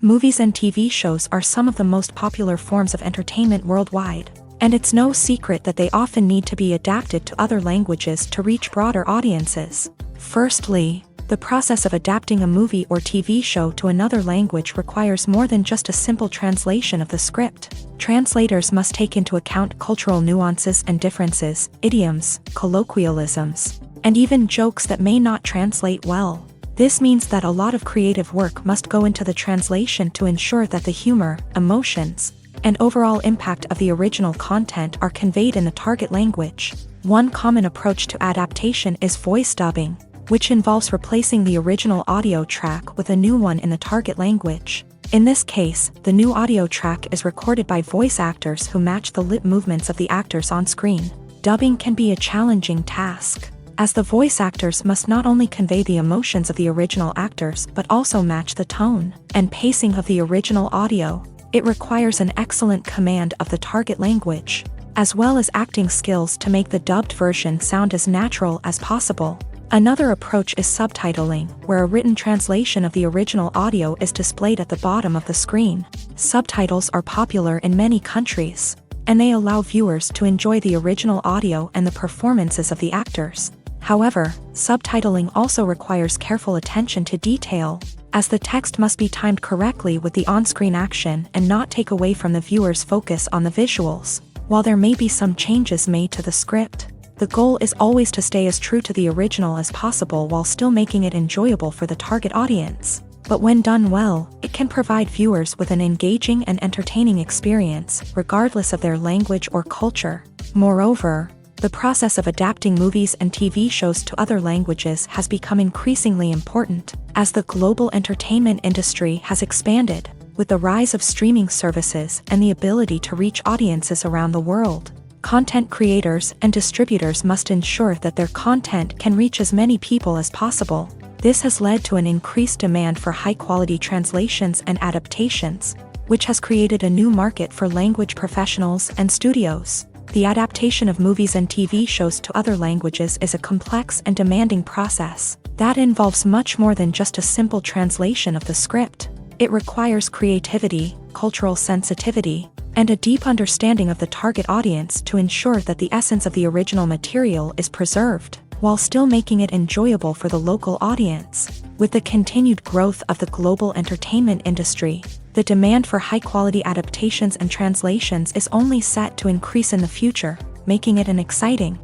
Movies and TV shows are some of the most popular forms of entertainment worldwide, and it's no secret that they often need to be adapted to other languages to reach broader audiences. Firstly, the process of adapting a movie or TV show to another language requires more than just a simple translation of the script. Translators must take into account cultural nuances and differences, idioms, colloquialisms, and even jokes that may not translate well. This means that a lot of creative work must go into the translation to ensure that the humor, emotions, and overall impact of the original content are conveyed in the target language. One common approach to adaptation is voice dubbing, which involves replacing the original audio track with a new one in the target language. In this case, the new audio track is recorded by voice actors who match the lip movements of the actors on screen. Dubbing can be a challenging task, as the voice actors must not only convey the emotions of the original actors but also match the tone and pacing of the original audio. It requires an excellent command of the target language, as well as acting skills to make the dubbed version sound as natural as possible. Another approach is subtitling, where a written translation of the original audio is displayed at the bottom of the screen. Subtitles are popular in many countries, and they allow viewers to enjoy the original audio and the performances of the actors. However, subtitling also requires careful attention to detail, as the text must be timed correctly with the on-screen action and not take away from the viewer's focus on the visuals. While there may be some changes made to the script, the goal is always to stay as true to the original as possible while still making it enjoyable for the target audience. But when done well, it can provide viewers with an engaging and entertaining experience, regardless of their language or culture. Moreover, the process of adapting movies and TV shows to other languages has become increasingly important, as the global entertainment industry has expanded, with the rise of streaming services and the ability to reach audiences around the world. Content creators and distributors must ensure that their content can reach as many people as possible. This has led to an increased demand for high-quality translations and adaptations, which has created a new market for language professionals and studios. The adaptation of movies and TV shows to other languages is a complex and demanding process that involves much more than just a simple translation of the script. It requires creativity, cultural sensitivity, and a deep understanding of the target audience to ensure that the essence of the original material is preserved, while still making it enjoyable for the local audience. With the continued growth of the global entertainment industry, the demand for high-quality adaptations and translations is only set to increase in the future, making it an exciting.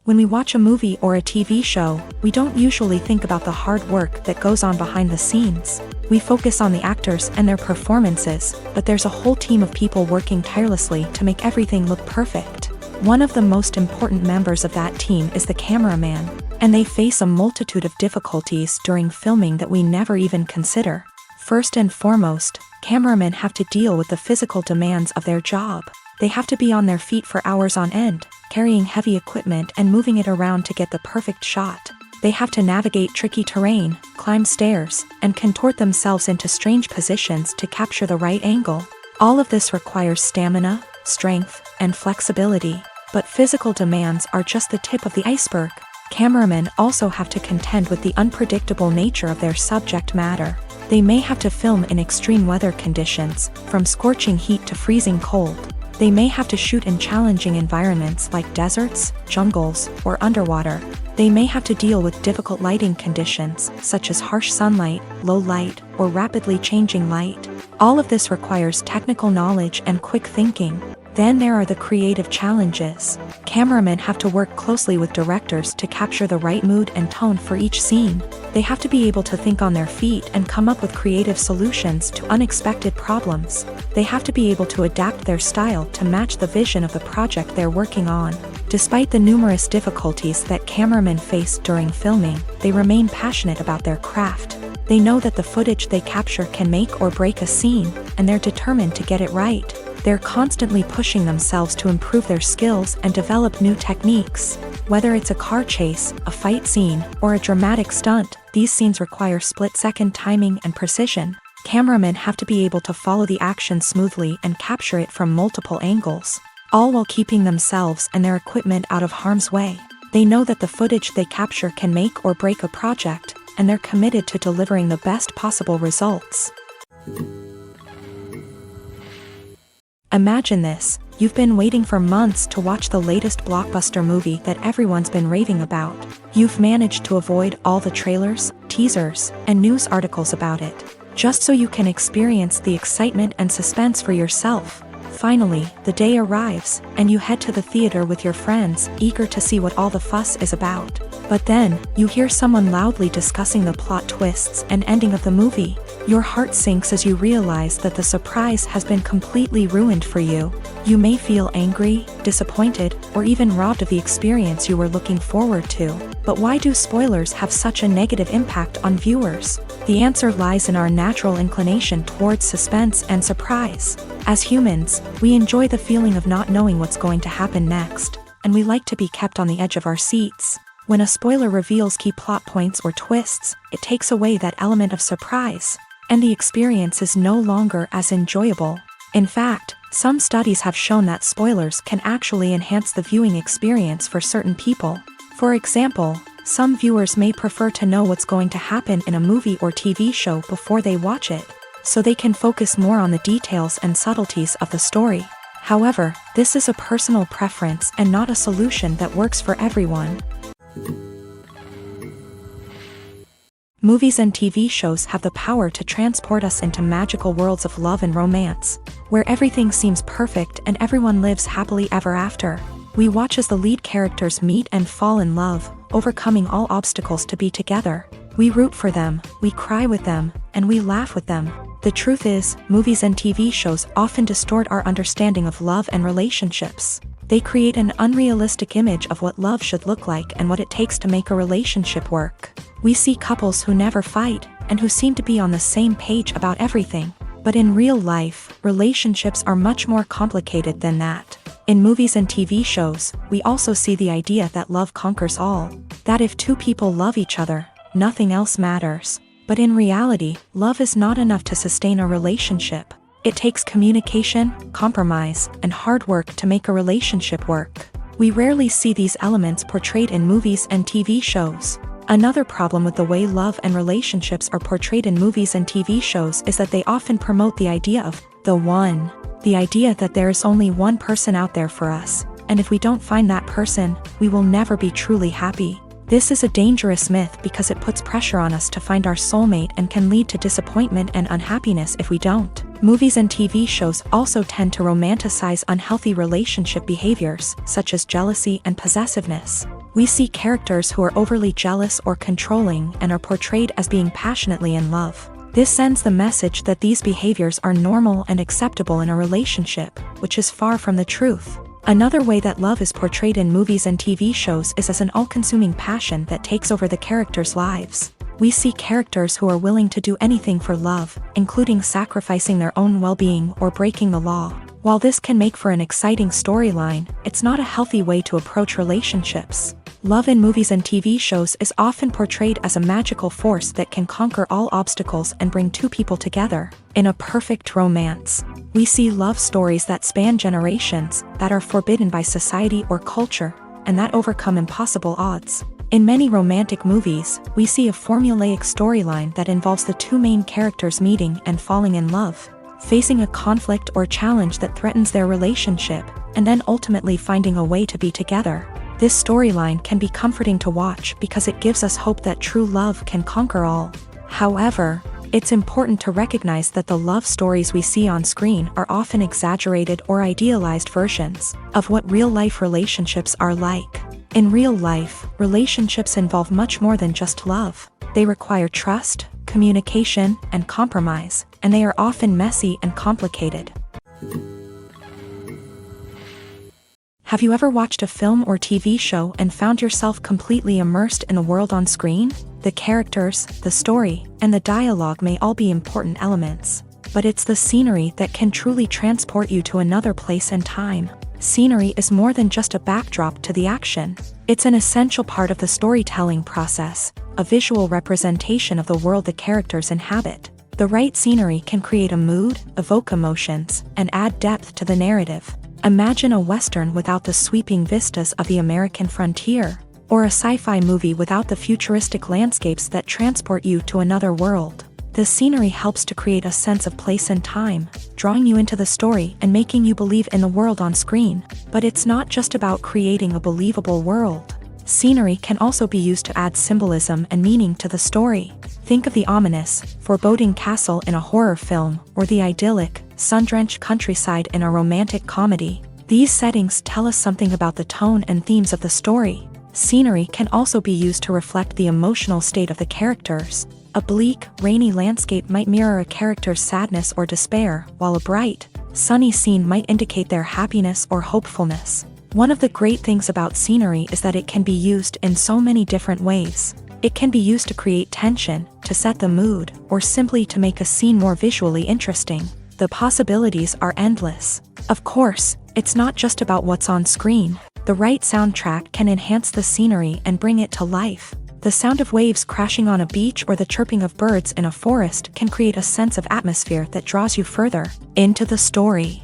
When we watch a movie or a TV show, we don't usually think about the hard work that goes on behind the scenes. We focus on the actors and their performances, but there's a whole team of people working tirelessly to make everything look perfect. One of the most important members of that team is the cameraman, and they face a multitude of difficulties during filming that we never even consider. First and foremost, cameramen have to deal with the physical demands of their job. They have to be on their feet for hours on end, carrying heavy equipment and moving it around to get the perfect shot. They have to navigate tricky terrain, climb stairs, and contort themselves into strange positions to capture the right angle. All of this requires stamina, strength, and flexibility. But physical demands are just the tip of the iceberg. Cameramen also have to contend with the unpredictable nature of their subject matter. They may have to film in extreme weather conditions, from scorching heat to freezing cold. They may have to shoot in challenging environments like deserts, jungles, or underwater. They may have to deal with difficult lighting conditions, such as harsh sunlight, low light, or rapidly changing light. All of this requires technical knowledge and quick thinking. Then there are the creative challenges. Cameramen have to work closely with directors to capture the right mood and tone for each scene. They have to be able to think on their feet and come up with creative solutions to unexpected problems. They have to be able to adapt their style to match the vision of the project they're working on. Despite the numerous difficulties that cameramen face during filming, they remain passionate about their craft. They know that the footage they capture can make or break a scene, and they're determined to get it right. They're constantly pushing themselves to improve their skills and develop new techniques. Whether it's a car chase, a fight scene, or a dramatic stunt, these scenes require split-second timing and precision. Cameramen have to be able to follow the action smoothly and capture it from multiple angles, all while keeping themselves and their equipment out of harm's way. They know that the footage they capture can make or break a project, and they're committed to delivering the best possible results. Imagine this: you've been waiting for months to watch the latest blockbuster movie that everyone's been raving about. You've managed to avoid all the trailers, teasers, and news articles about it, just so you can experience the excitement and suspense for yourself. Finally, the day arrives, and you head to the theater with your friends, eager to see what all the fuss is about. But then, you hear someone loudly discussing the plot twists and ending of the movie. Your heart sinks as you realize that the surprise has been completely ruined for you. You may feel angry, disappointed, or even robbed of the experience you were looking forward to. But why do spoilers have such a negative impact on viewers? The answer lies in our natural inclination towards suspense and surprise. As humans, we enjoy the feeling of not knowing what's going to happen next, and we like to be kept on the edge of our seats. When a spoiler reveals key plot points or twists, it takes away that element of surprise, and the experience is no longer as enjoyable. In fact, some studies have shown that spoilers can actually enhance the viewing experience for certain people. For example, some viewers may prefer to know what's going to happen in a movie or TV show before they watch it, so they can focus more on the details and subtleties of the story. However, this is a personal preference and not a solution that works for everyone. Movies and TV shows have the power to transport us into magical worlds of love and romance, where everything seems perfect and everyone lives happily ever after. We watch as the lead characters meet and fall in love, overcoming all obstacles to be together. We root for them, we cry with them, and we laugh with them. The truth is, movies and TV shows often distort our understanding of love and relationships. They create an unrealistic image of what love should look like and what it takes to make a relationship work. We see couples who never fight, and who seem to be on the same page about everything. But in real life, relationships are much more complicated than that. In movies and TV shows, we also see the idea that love conquers all. That if two people love each other, nothing else matters. But in reality, love is not enough to sustain a relationship. It takes communication, compromise, and hard work to make a relationship work. We rarely see these elements portrayed in movies and TV shows. Another problem with the way love and relationships are portrayed in movies and TV shows is that they often promote the idea of the one. The idea that there is only one person out there for us, and if we don't find that person, we will never be truly happy. This is a dangerous myth because it puts pressure on us to find our soulmate and can lead to disappointment and unhappiness if we don't. Movies and TV shows also tend to romanticize unhealthy relationship behaviors, such as jealousy and possessiveness. We see characters who are overly jealous or controlling and are portrayed as being passionately in love. This sends the message that these behaviors are normal and acceptable in a relationship, which is far from the truth. Another way that love is portrayed in movies and TV shows is as an all-consuming passion that takes over the characters' lives. We see characters who are willing to do anything for love, including sacrificing their own well-being or breaking the law. While this can make for an exciting storyline, it's not a healthy way to approach relationships. Love in movies and TV shows is often portrayed as a magical force that can conquer all obstacles and bring two people together. In a perfect romance, we see love stories that span generations, that are forbidden by society or culture, and that overcome impossible odds. In many romantic movies, we see a formulaic storyline that involves the two main characters meeting and falling in love, facing a conflict or challenge that threatens their relationship, and then ultimately finding a way to be together. This storyline can be comforting to watch because it gives us hope that true love can conquer all. However, it's important to recognize that the love stories we see on screen are often exaggerated or idealized versions of what real-life relationships are like. In real life, relationships involve much more than just love. They require trust, communication, and compromise, and they are often messy and complicated. Have you ever watched a film or TV show and found yourself completely immersed in the world on screen? The characters, the story, and the dialogue may all be important elements, but it's the scenery that can truly transport you to another place and time. Scenery is more than just a backdrop to the action. It's an essential part of the storytelling process, a visual representation of the world the characters inhabit. The right scenery can create a mood, evoke emotions, and add depth to the narrative. Imagine a Western without the sweeping vistas of the American frontier, or a sci-fi movie without the futuristic landscapes that transport you to another world. The scenery helps to create a sense of place and time, drawing you into the story and making you believe in the world on screen. But it's not just about creating a believable world. Scenery can also be used to add symbolism and meaning to the story. Think of the ominous, foreboding castle in a horror film, or the idyllic, sun-drenched countryside in a romantic comedy. These settings tell us something about the tone and themes of the story. Scenery can also be used to reflect the emotional state of the characters. A bleak, rainy landscape might mirror a character's sadness or despair, while a bright, sunny scene might indicate their happiness or hopefulness. One of the great things about scenery is that it can be used in so many different ways. It can be used to create tension, to set the mood, or simply to make a scene more visually interesting. The possibilities are endless. Of course, it's not just about what's on screen. The right soundtrack can enhance the scenery and bring it to life. The sound of waves crashing on a beach or the chirping of birds in a forest can create a sense of atmosphere that draws you further into the story.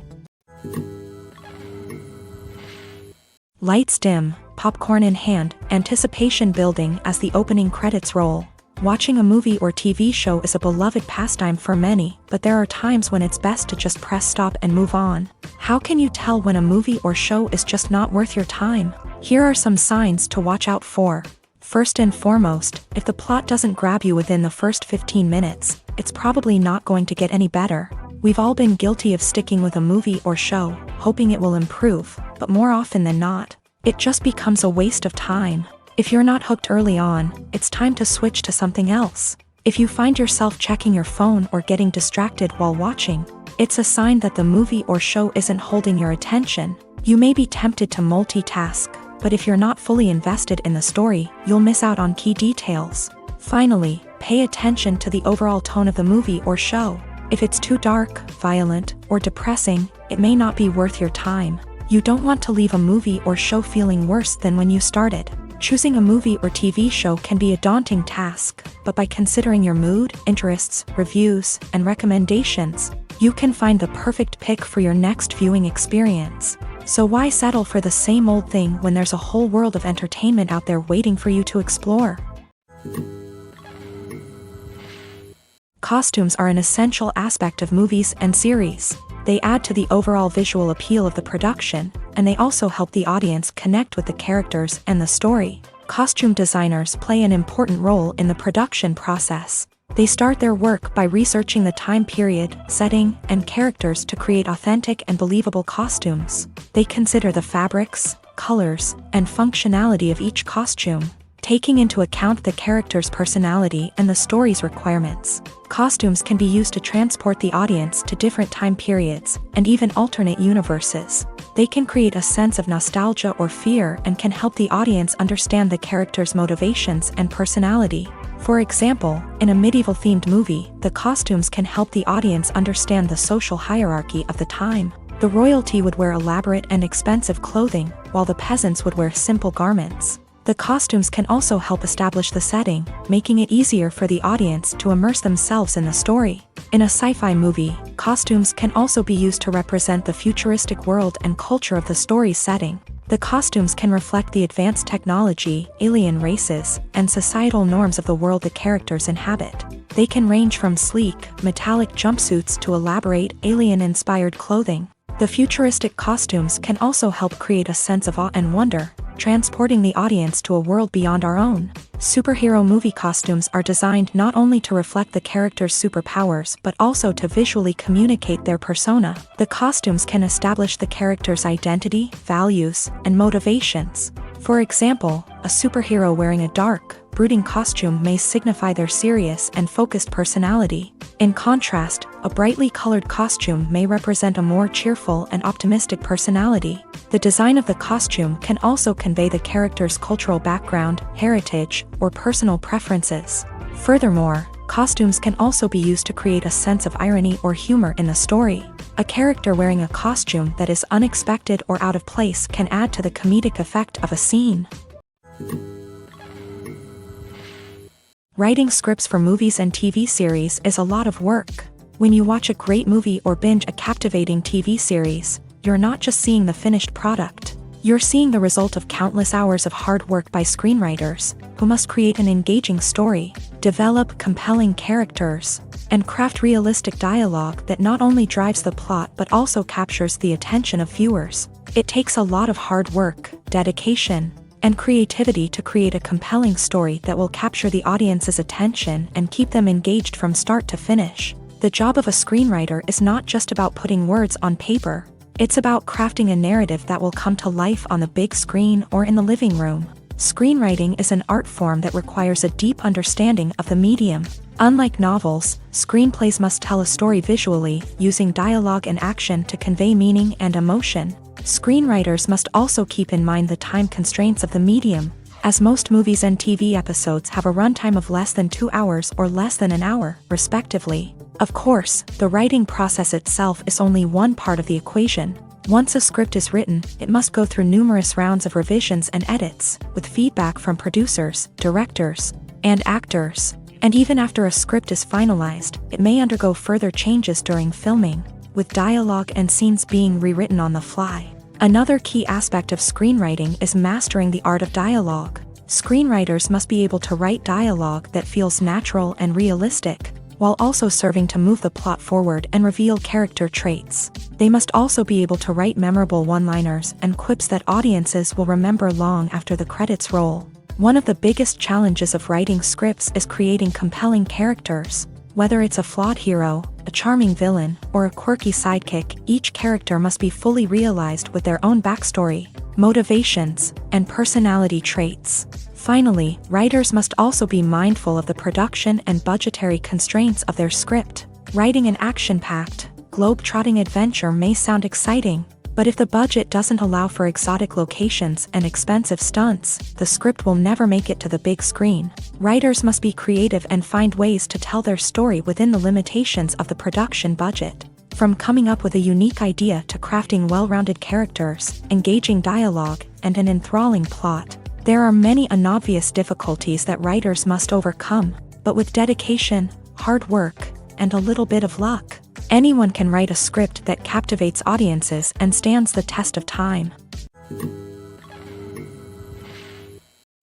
Lights dim, popcorn in hand, anticipation building as the opening credits roll. Watching a movie or TV show is a beloved pastime for many, but there are times when it's best to just press stop and move on. How can you tell when a movie or show is just not worth your time? Here are some signs to watch out for. First and foremost, if the plot doesn't grab you within the first 15 minutes, it's probably not going to get any better. We've all been guilty of sticking with a movie or show, hoping it will improve, but more often than not, it just becomes a waste of time. If you're not hooked early on, it's time to switch to something else. If you find yourself checking your phone or getting distracted while watching, it's a sign that the movie or show isn't holding your attention. You may be tempted to multitask, but if you're not fully invested in the story, you'll miss out on key details. Finally, pay attention to the overall tone of the movie or show. If it's too dark, violent, or depressing, it may not be worth your time. You don't want to leave a movie or show feeling worse than when you started. Choosing a movie or TV show can be a daunting task, but by considering your mood, interests, reviews, and recommendations, you can find the perfect pick for your next viewing experience. So why settle for the same old thing when there's a whole world of entertainment out there waiting for you to explore? Costumes are an essential aspect of movies and series. They add to the overall visual appeal of the production, and they also help the audience connect with the characters and the story. Costume designers play an important role in the production process. They start their work by researching the time period, setting, and characters to create authentic and believable costumes. They consider the fabrics, colors, and functionality of each costume. taking into account the character's personality and the story's requirements. Costumes can be used to transport the audience to different time periods, and even alternate universes. They can create a sense of nostalgia or fear and can help the audience understand the character's motivations and personality. For example, in a medieval-themed movie, the costumes can help the audience understand the social hierarchy of the time. The royalty would wear elaborate and expensive clothing, while the peasants would wear simple garments. The costumes can also help establish the setting, making it easier for the audience to immerse themselves in the story. In a sci-fi movie, costumes can also be used to represent the futuristic world and culture of the story's setting. The costumes can reflect the advanced technology, alien races, and societal norms of the world the characters inhabit. They can range from sleek, metallic jumpsuits to elaborate, alien-inspired clothing. The futuristic costumes can also help create a sense of awe and wonder, transporting the audience to a world beyond our own. Superhero movie costumes are designed not only to reflect the character's superpowers but also to visually communicate their persona. The costumes can establish the character's identity, values, and motivations. For example, a superhero wearing a dark, brooding costume may signify their serious and focused personality. In contrast, a brightly colored costume may represent a more cheerful and optimistic personality. The design of the costume can also convey the character's cultural background, heritage, or personal preferences. Furthermore, costumes can also be used to create a sense of irony or humor in the story. A character wearing a costume that is unexpected or out of place can add to the comedic effect of a scene. Writing scripts for movies and TV series is a lot of work. When you watch a great movie or binge a captivating TV series, you're not just seeing the finished product. You're seeing the result of countless hours of hard work by screenwriters, who must create an engaging story, develop compelling characters, and craft realistic dialogue that not only drives the plot but also captures the attention of viewers. It takes a lot of hard work, dedication, and creativity to create a compelling story that will capture the audience's attention and keep them engaged from start to finish. The job of a screenwriter is not just about putting words on paper. It's about crafting a narrative that will come to life on the big screen or in the living room. Screenwriting is an art form that requires a deep understanding of the medium. Unlike novels, screenplays must tell a story visually, using dialogue and action to convey meaning and emotion. Screenwriters must also keep in mind the time constraints of the medium, as most movies and TV episodes have a runtime of less than 2 hours or less than an hour, respectively. Of course, the writing process itself is only one part of the equation. Once a script is written, it must go through numerous rounds of revisions and edits, with feedback from producers, directors, and actors. And even after a script is finalized, it may undergo further changes during filming, with dialogue and scenes being rewritten on the fly. Another key aspect of screenwriting is mastering the art of dialogue. Screenwriters must be able to write dialogue that feels natural and realistic, while also serving to move the plot forward and reveal character traits. They must also be able to write memorable one-liners and quips that audiences will remember long after the credits roll. One of the biggest challenges of writing scripts is creating compelling characters. Whether it's a flawed hero, a charming villain, or a quirky sidekick, each character must be fully realized with their own backstory, motivations, and personality traits. Finally, writers must also be mindful of the production and budgetary constraints of their script. Writing an action-packed, globe-trotting adventure may sound exciting, but if the budget doesn't allow for exotic locations and expensive stunts, the script will never make it to the big screen. Writers must be creative and find ways to tell their story within the limitations of the production budget. From coming up with a unique idea to crafting well-rounded characters, engaging dialogue, and an enthralling plot, there are many unobvious difficulties that writers must overcome, but with dedication, hard work, and a little bit of luck, anyone can write a script that captivates audiences and stands the test of time.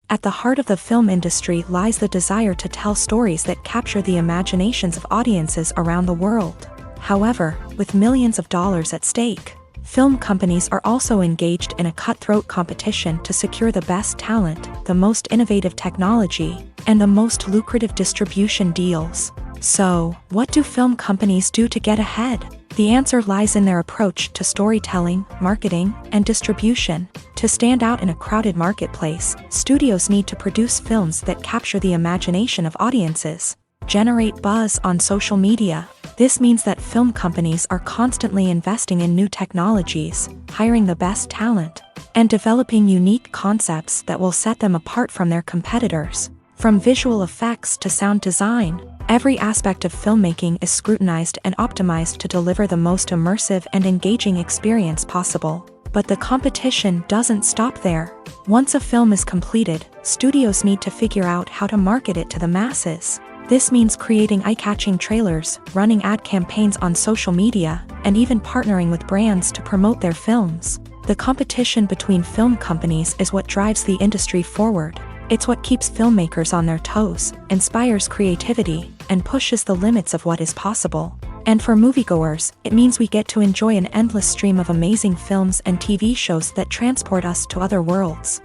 At the heart of the film industry lies the desire to tell stories that capture the imaginations of audiences around the world. However, with millions of dollars at stake, film companies are also engaged in a cutthroat competition to secure the best talent, the most innovative technology, and the most lucrative distribution deals. So, what do film companies do to get ahead? The answer lies in their approach to storytelling, marketing, and distribution. To stand out in a crowded marketplace, studios need to produce films that capture the imagination of audiences, generate buzz on social media. This means that film companies are constantly investing in new technologies, hiring the best talent, and developing unique concepts that will set them apart from their competitors. From visual effects to sound design, every aspect of filmmaking is scrutinized and optimized to deliver the most immersive and engaging experience possible. But the competition doesn't stop there. Once a film is completed, studios need to figure out how to market it to the masses. This means creating eye-catching trailers, running ad campaigns on social media, and even partnering with brands to promote their films. The competition between film companies is what drives the industry forward. It's what keeps filmmakers on their toes, inspires creativity, and pushes the limits of what is possible. And for moviegoers, it means we get to enjoy an endless stream of amazing films and TV shows that transport us to other worlds.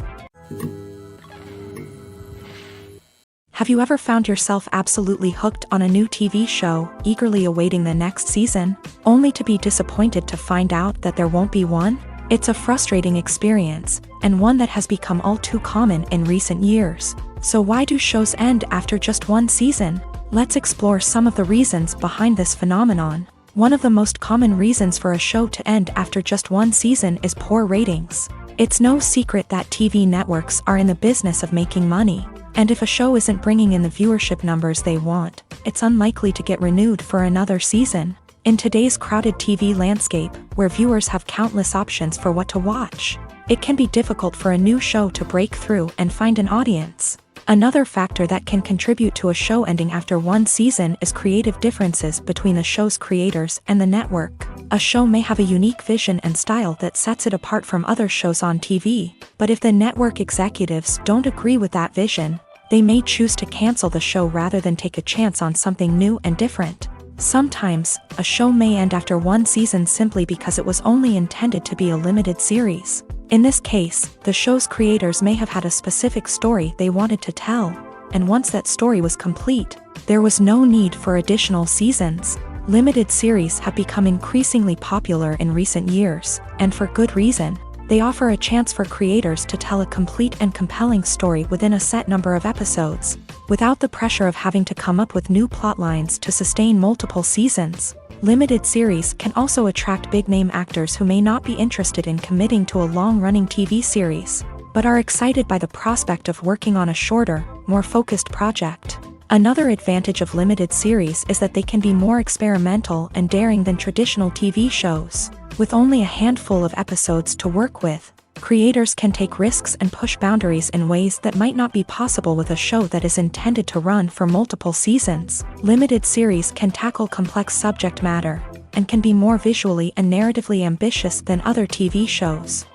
Have you ever found yourself absolutely hooked on a new TV show, eagerly awaiting the next season, only to be disappointed to find out that there won't be one? It's a frustrating experience, and one that has become all too common in recent years. So why do shows end after just one season? Let's explore some of the reasons behind this phenomenon. One of the most common reasons for a show to end after just one season is poor ratings. It's no secret that TV networks are in the business of making money, and if a show isn't bringing in the viewership numbers they want, it's unlikely to get renewed for another season. In today's crowded TV landscape, where viewers have countless options for what to watch, it can be difficult for a new show to break through and find an audience. Another factor that can contribute to a show ending after one season is creative differences between the show's creators and the network. A show may have a unique vision and style that sets it apart from other shows on TV, but if the network executives don't agree with that vision, they may choose to cancel the show rather than take a chance on something new and different. Sometimes, a show may end after one season simply because it was only intended to be a limited series. In this case, the show's creators may have had a specific story they wanted to tell, and once that story was complete, there was no need for additional seasons. Limited series have become increasingly popular in recent years, and for good reason. They offer a chance for creators to tell a complete and compelling story within a set number of episodes, without the pressure of having to come up with new plot lines to sustain multiple seasons. Limited series can also attract big-name actors who may not be interested in committing to a long-running TV series, but are excited by the prospect of working on a shorter, more focused project. Another advantage of limited series is that they can be more experimental and daring than traditional TV shows. With only a handful of episodes to work with, creators can take risks and push boundaries in ways that might not be possible with a show that is intended to run for multiple seasons. Limited series can tackle complex subject matter, and can be more visually and narratively ambitious than other TV shows.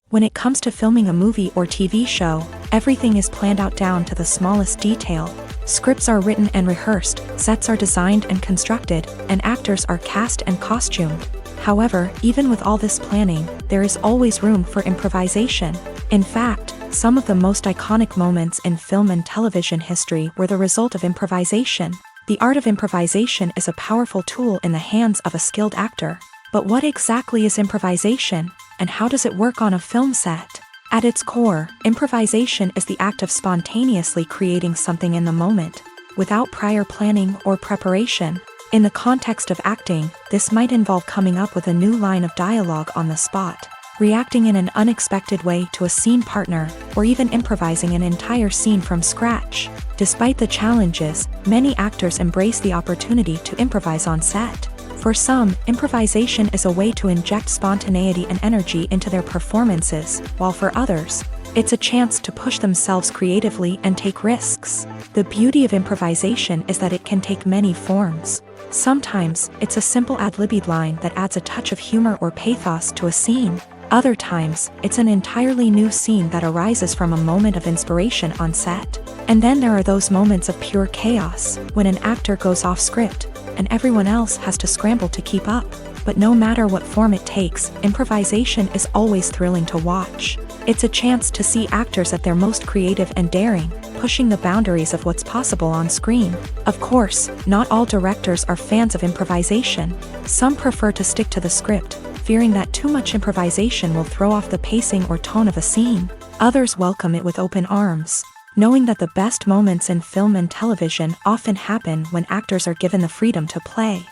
When it comes to filming a movie or TV show, everything is planned out down to the smallest detail. Scripts are written and rehearsed, sets are designed and constructed, and actors are cast and costumed. However, even with all this planning, there is always room for improvisation. In fact, some of the most iconic moments in film and television history were the result of improvisation. The art of improvisation is a powerful tool in the hands of a skilled actor. But what exactly is improvisation, and how does it work on a film set? At its core, improvisation is the act of spontaneously creating something in the moment, without prior planning or preparation. In the context of acting, this might involve coming up with a new line of dialogue on the spot, reacting in an unexpected way to a scene partner, or even improvising an entire scene from scratch. Despite the challenges, many actors embrace the opportunity to improvise on set. For some, improvisation is a way to inject spontaneity and energy into their performances, while for others, it's a chance to push themselves creatively and take risks. The beauty of improvisation is that it can take many forms. Sometimes, it's a simple ad-libbed line that adds a touch of humor or pathos to a scene. Other times, it's an entirely new scene that arises from a moment of inspiration on set. And then there are those moments of pure chaos, when an actor goes off script, and everyone else has to scramble to keep up. But no matter what form it takes, improvisation is always thrilling to watch. It's a chance to see actors at their most creative and daring, pushing the boundaries of what's possible on screen. Of course, not all directors are fans of improvisation. Some prefer to stick to the script, fearing that too much improvisation will throw off the pacing or tone of a scene. Others welcome it with open arms, knowing that the best moments in film and television often happen when actors are given the freedom to play.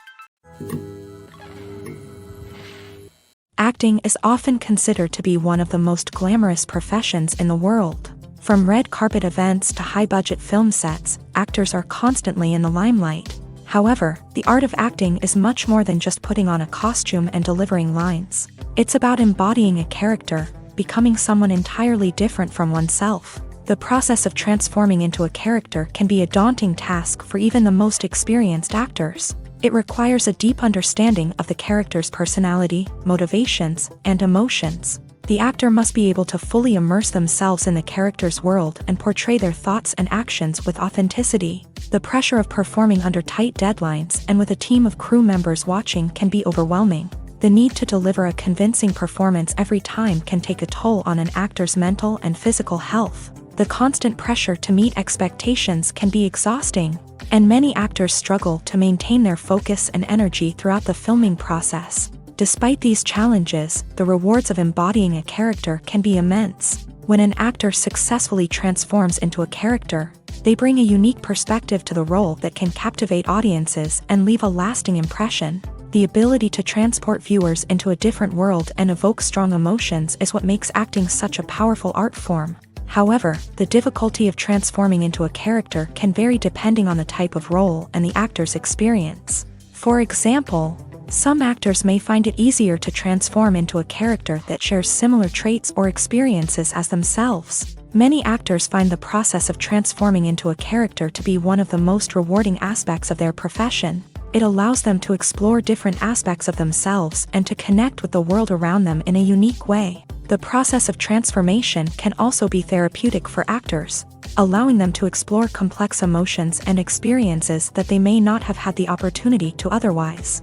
Acting is often considered to be one of the most glamorous professions in the world. From red carpet events to high-budget film sets, actors are constantly in the limelight. However, the art of acting is much more than just putting on a costume and delivering lines. It's about embodying a character, becoming someone entirely different from oneself. The process of transforming into a character can be a daunting task for even the most experienced actors. It requires a deep understanding of the character's personality, motivations, and emotions. The actor must be able to fully immerse themselves in the character's world and portray their thoughts and actions with authenticity. The pressure of performing under tight deadlines and with a team of crew members watching can be overwhelming. The need to deliver a convincing performance every time can take a toll on an actor's mental and physical health. The constant pressure to meet expectations can be exhausting, and many actors struggle to maintain their focus and energy throughout the filming process. Despite these challenges, the rewards of embodying a character can be immense. When an actor successfully transforms into a character, they bring a unique perspective to the role that can captivate audiences and leave a lasting impression. The ability to transport viewers into a different world and evoke strong emotions is what makes acting such a powerful art form. However, the difficulty of transforming into a character can vary depending on the type of role and the actor's experience. For example, some actors may find it easier to transform into a character that shares similar traits or experiences as themselves. Many actors find the process of transforming into a character to be one of the most rewarding aspects of their profession. It allows them to explore different aspects of themselves and to connect with the world around them in a unique way. The process of transformation can also be therapeutic for actors, allowing them to explore complex emotions and experiences that they may not have had the opportunity to otherwise.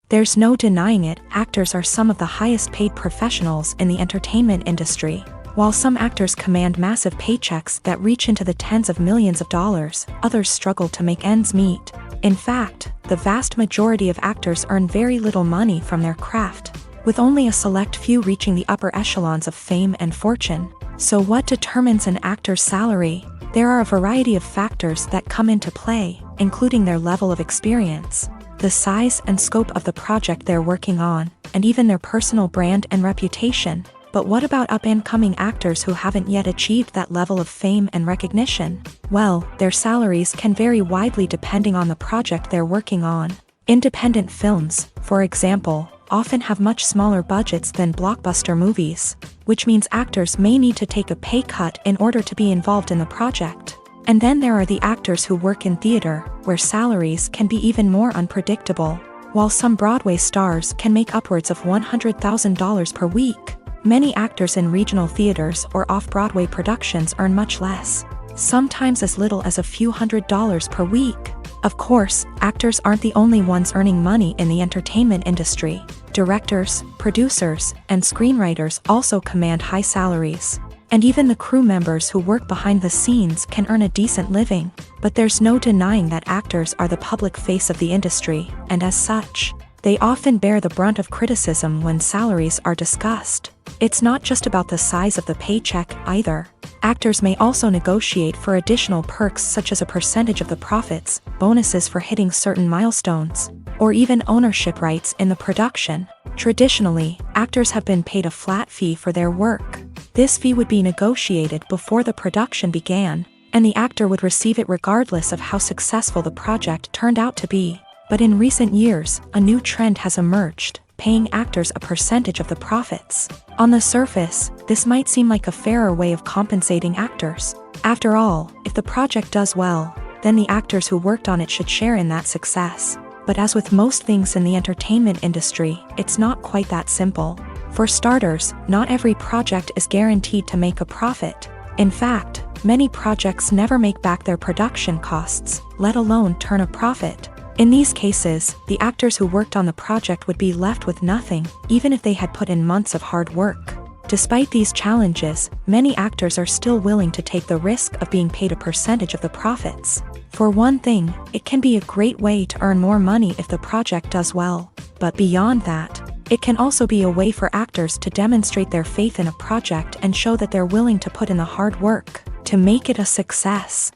There's no denying it, actors are some of the highest paid professionals in the entertainment industry. While some actors command massive paychecks that reach into the tens of millions of dollars, others struggle to make ends meet. In fact, the vast majority of actors earn very little money from their craft, with only a select few reaching the upper echelons of fame and fortune. So what determines an actor's salary? There are a variety of factors that come into play, including their level of experience, the size and scope of the project they're working on, and even their personal brand and reputation. But what about up-and-coming actors who haven't yet achieved that level of fame and recognition? Well, their salaries can vary widely depending on the project they're working on. Independent films, for example, often have much smaller budgets than blockbuster movies, which means actors may need to take a pay cut in order to be involved in the project. And then there are the actors who work in theater, where salaries can be even more unpredictable. While some Broadway stars can make upwards of $100,000 per week, many actors in regional theaters or off-Broadway productions earn much less, sometimes as little as a few $100s per week. Of course, actors aren't the only ones earning money in the entertainment industry. Directors, producers, and screenwriters also command high salaries. And even the crew members who work behind the scenes can earn a decent living. But there's no denying that actors are the public face of the industry, and as such, they often bear the brunt of criticism when salaries are discussed. It's not just about the size of the paycheck, either. Actors may also negotiate for additional perks such as a percentage of the profits, bonuses for hitting certain milestones, or even ownership rights in the production. Traditionally, actors have been paid a flat fee for their work. This fee would be negotiated before the production began, and the actor would receive it regardless of how successful the project turned out to be. But in recent years, a new trend has emerged, paying actors a percentage of the profits. On the surface, this might seem like a fairer way of compensating actors. After all, if the project does well, then the actors who worked on it should share in that success. But as with most things in the entertainment industry, it's not quite that simple. For starters, not every project is guaranteed to make a profit. In fact, many projects never make back their production costs, let alone turn a profit. In these cases, the actors who worked on the project would be left with nothing, even if they had put in months of hard work. Despite these challenges, many actors are still willing to take the risk of being paid a percentage of the profits. For one thing, it can be a great way to earn more money if the project does well. But beyond that, it can also be a way for actors to demonstrate their faith in a project and show that they're willing to put in the hard work to make it a success.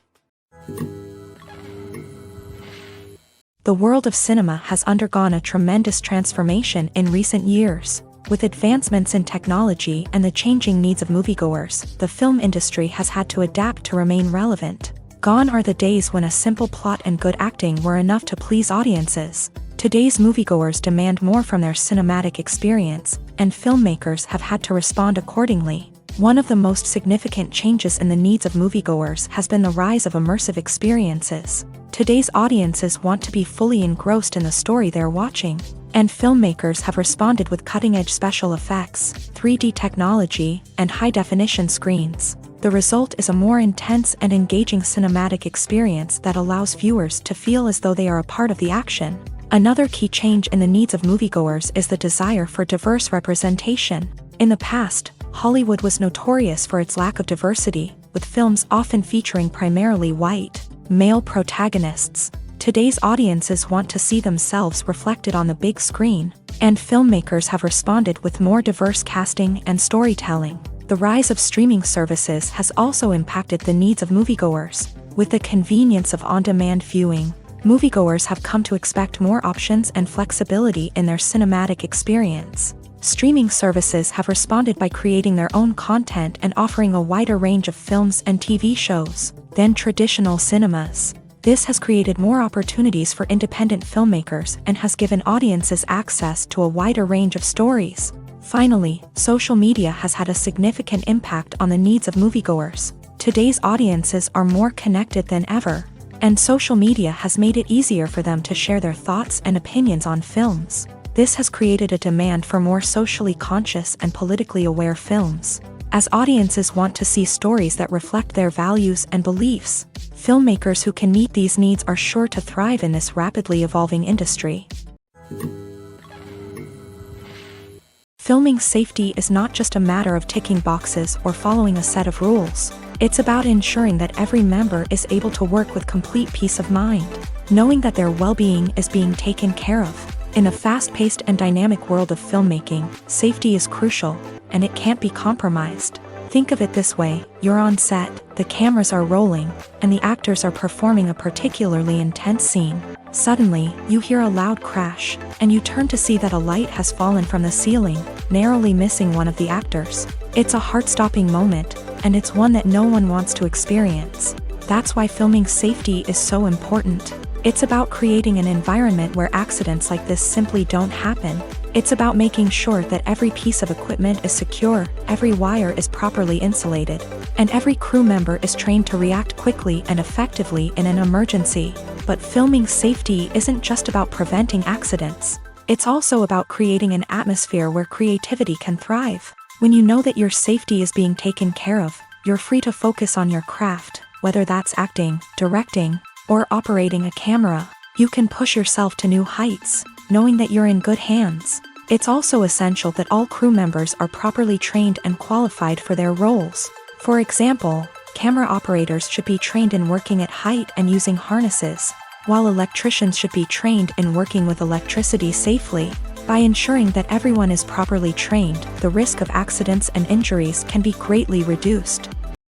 The world of cinema has undergone a tremendous transformation in recent years. With advancements in technology and the changing needs of moviegoers, the film industry has had to adapt to remain relevant. Gone are the days when a simple plot and good acting were enough to please audiences. Today's moviegoers demand more from their cinematic experience, and filmmakers have had to respond accordingly. One of the most significant changes in the needs of moviegoers has been the rise of immersive experiences. Today's audiences want to be fully engrossed in the story they're watching, and filmmakers have responded with cutting-edge special effects, 3D technology, and high-definition screens. The result is a more intense and engaging cinematic experience that allows viewers to feel as though they are a part of the action. Another key change in the needs of moviegoers is the desire for diverse representation. In the past, Hollywood was notorious for its lack of diversity, with films often featuring primarily white, male protagonists. Today's audiences want to see themselves reflected on the big screen, and filmmakers have responded with more diverse casting and storytelling. The rise of streaming services has also impacted the needs of moviegoers. With the convenience of on-demand viewing, moviegoers have come to expect more options and flexibility in their cinematic experience. Streaming services have responded by creating their own content and offering a wider range of films and TV shows than traditional cinemas. This has created more opportunities for independent filmmakers and has given audiences access to a wider range of stories. Finally, social media has had a significant impact on the needs of moviegoers. Today's audiences are more connected than ever, and social media has made it easier for them to share their thoughts and opinions on films. This has created a demand for more socially conscious and politically aware films. As audiences want to see stories that reflect their values and beliefs, filmmakers who can meet these needs are sure to thrive in this rapidly evolving industry. Filming safety is not just a matter of ticking boxes or following a set of rules. It's about ensuring that every member is able to work with complete peace of mind, knowing that their well-being is being taken care of. In a fast-paced and dynamic world of filmmaking, safety is crucial, and it can't be compromised. Think of it this way: you're on set, the cameras are rolling, and the actors are performing a particularly intense scene. Suddenly, you hear a loud crash, and you turn to see that a light has fallen from the ceiling, narrowly missing one of the actors. It's a heart-stopping moment, and it's one that no one wants to experience. That's why filming safety is so important. It's about creating an environment where accidents like this simply don't happen. It's about making sure that every piece of equipment is secure, every wire is properly insulated, and every crew member is trained to react quickly and effectively in an emergency. But filming safety isn't just about preventing accidents. It's also about creating an atmosphere where creativity can thrive. When you know that your safety is being taken care of, you're free to focus on your craft, whether that's acting, directing, or operating a camera. You can push yourself to new heights, knowing that you're in good hands. It's also essential that all crew members are properly trained and qualified for their roles. For example, camera operators should be trained in working at height and using harnesses, while electricians should be trained in working with electricity safely. By ensuring that everyone is properly trained, the risk of accidents and injuries can be greatly reduced.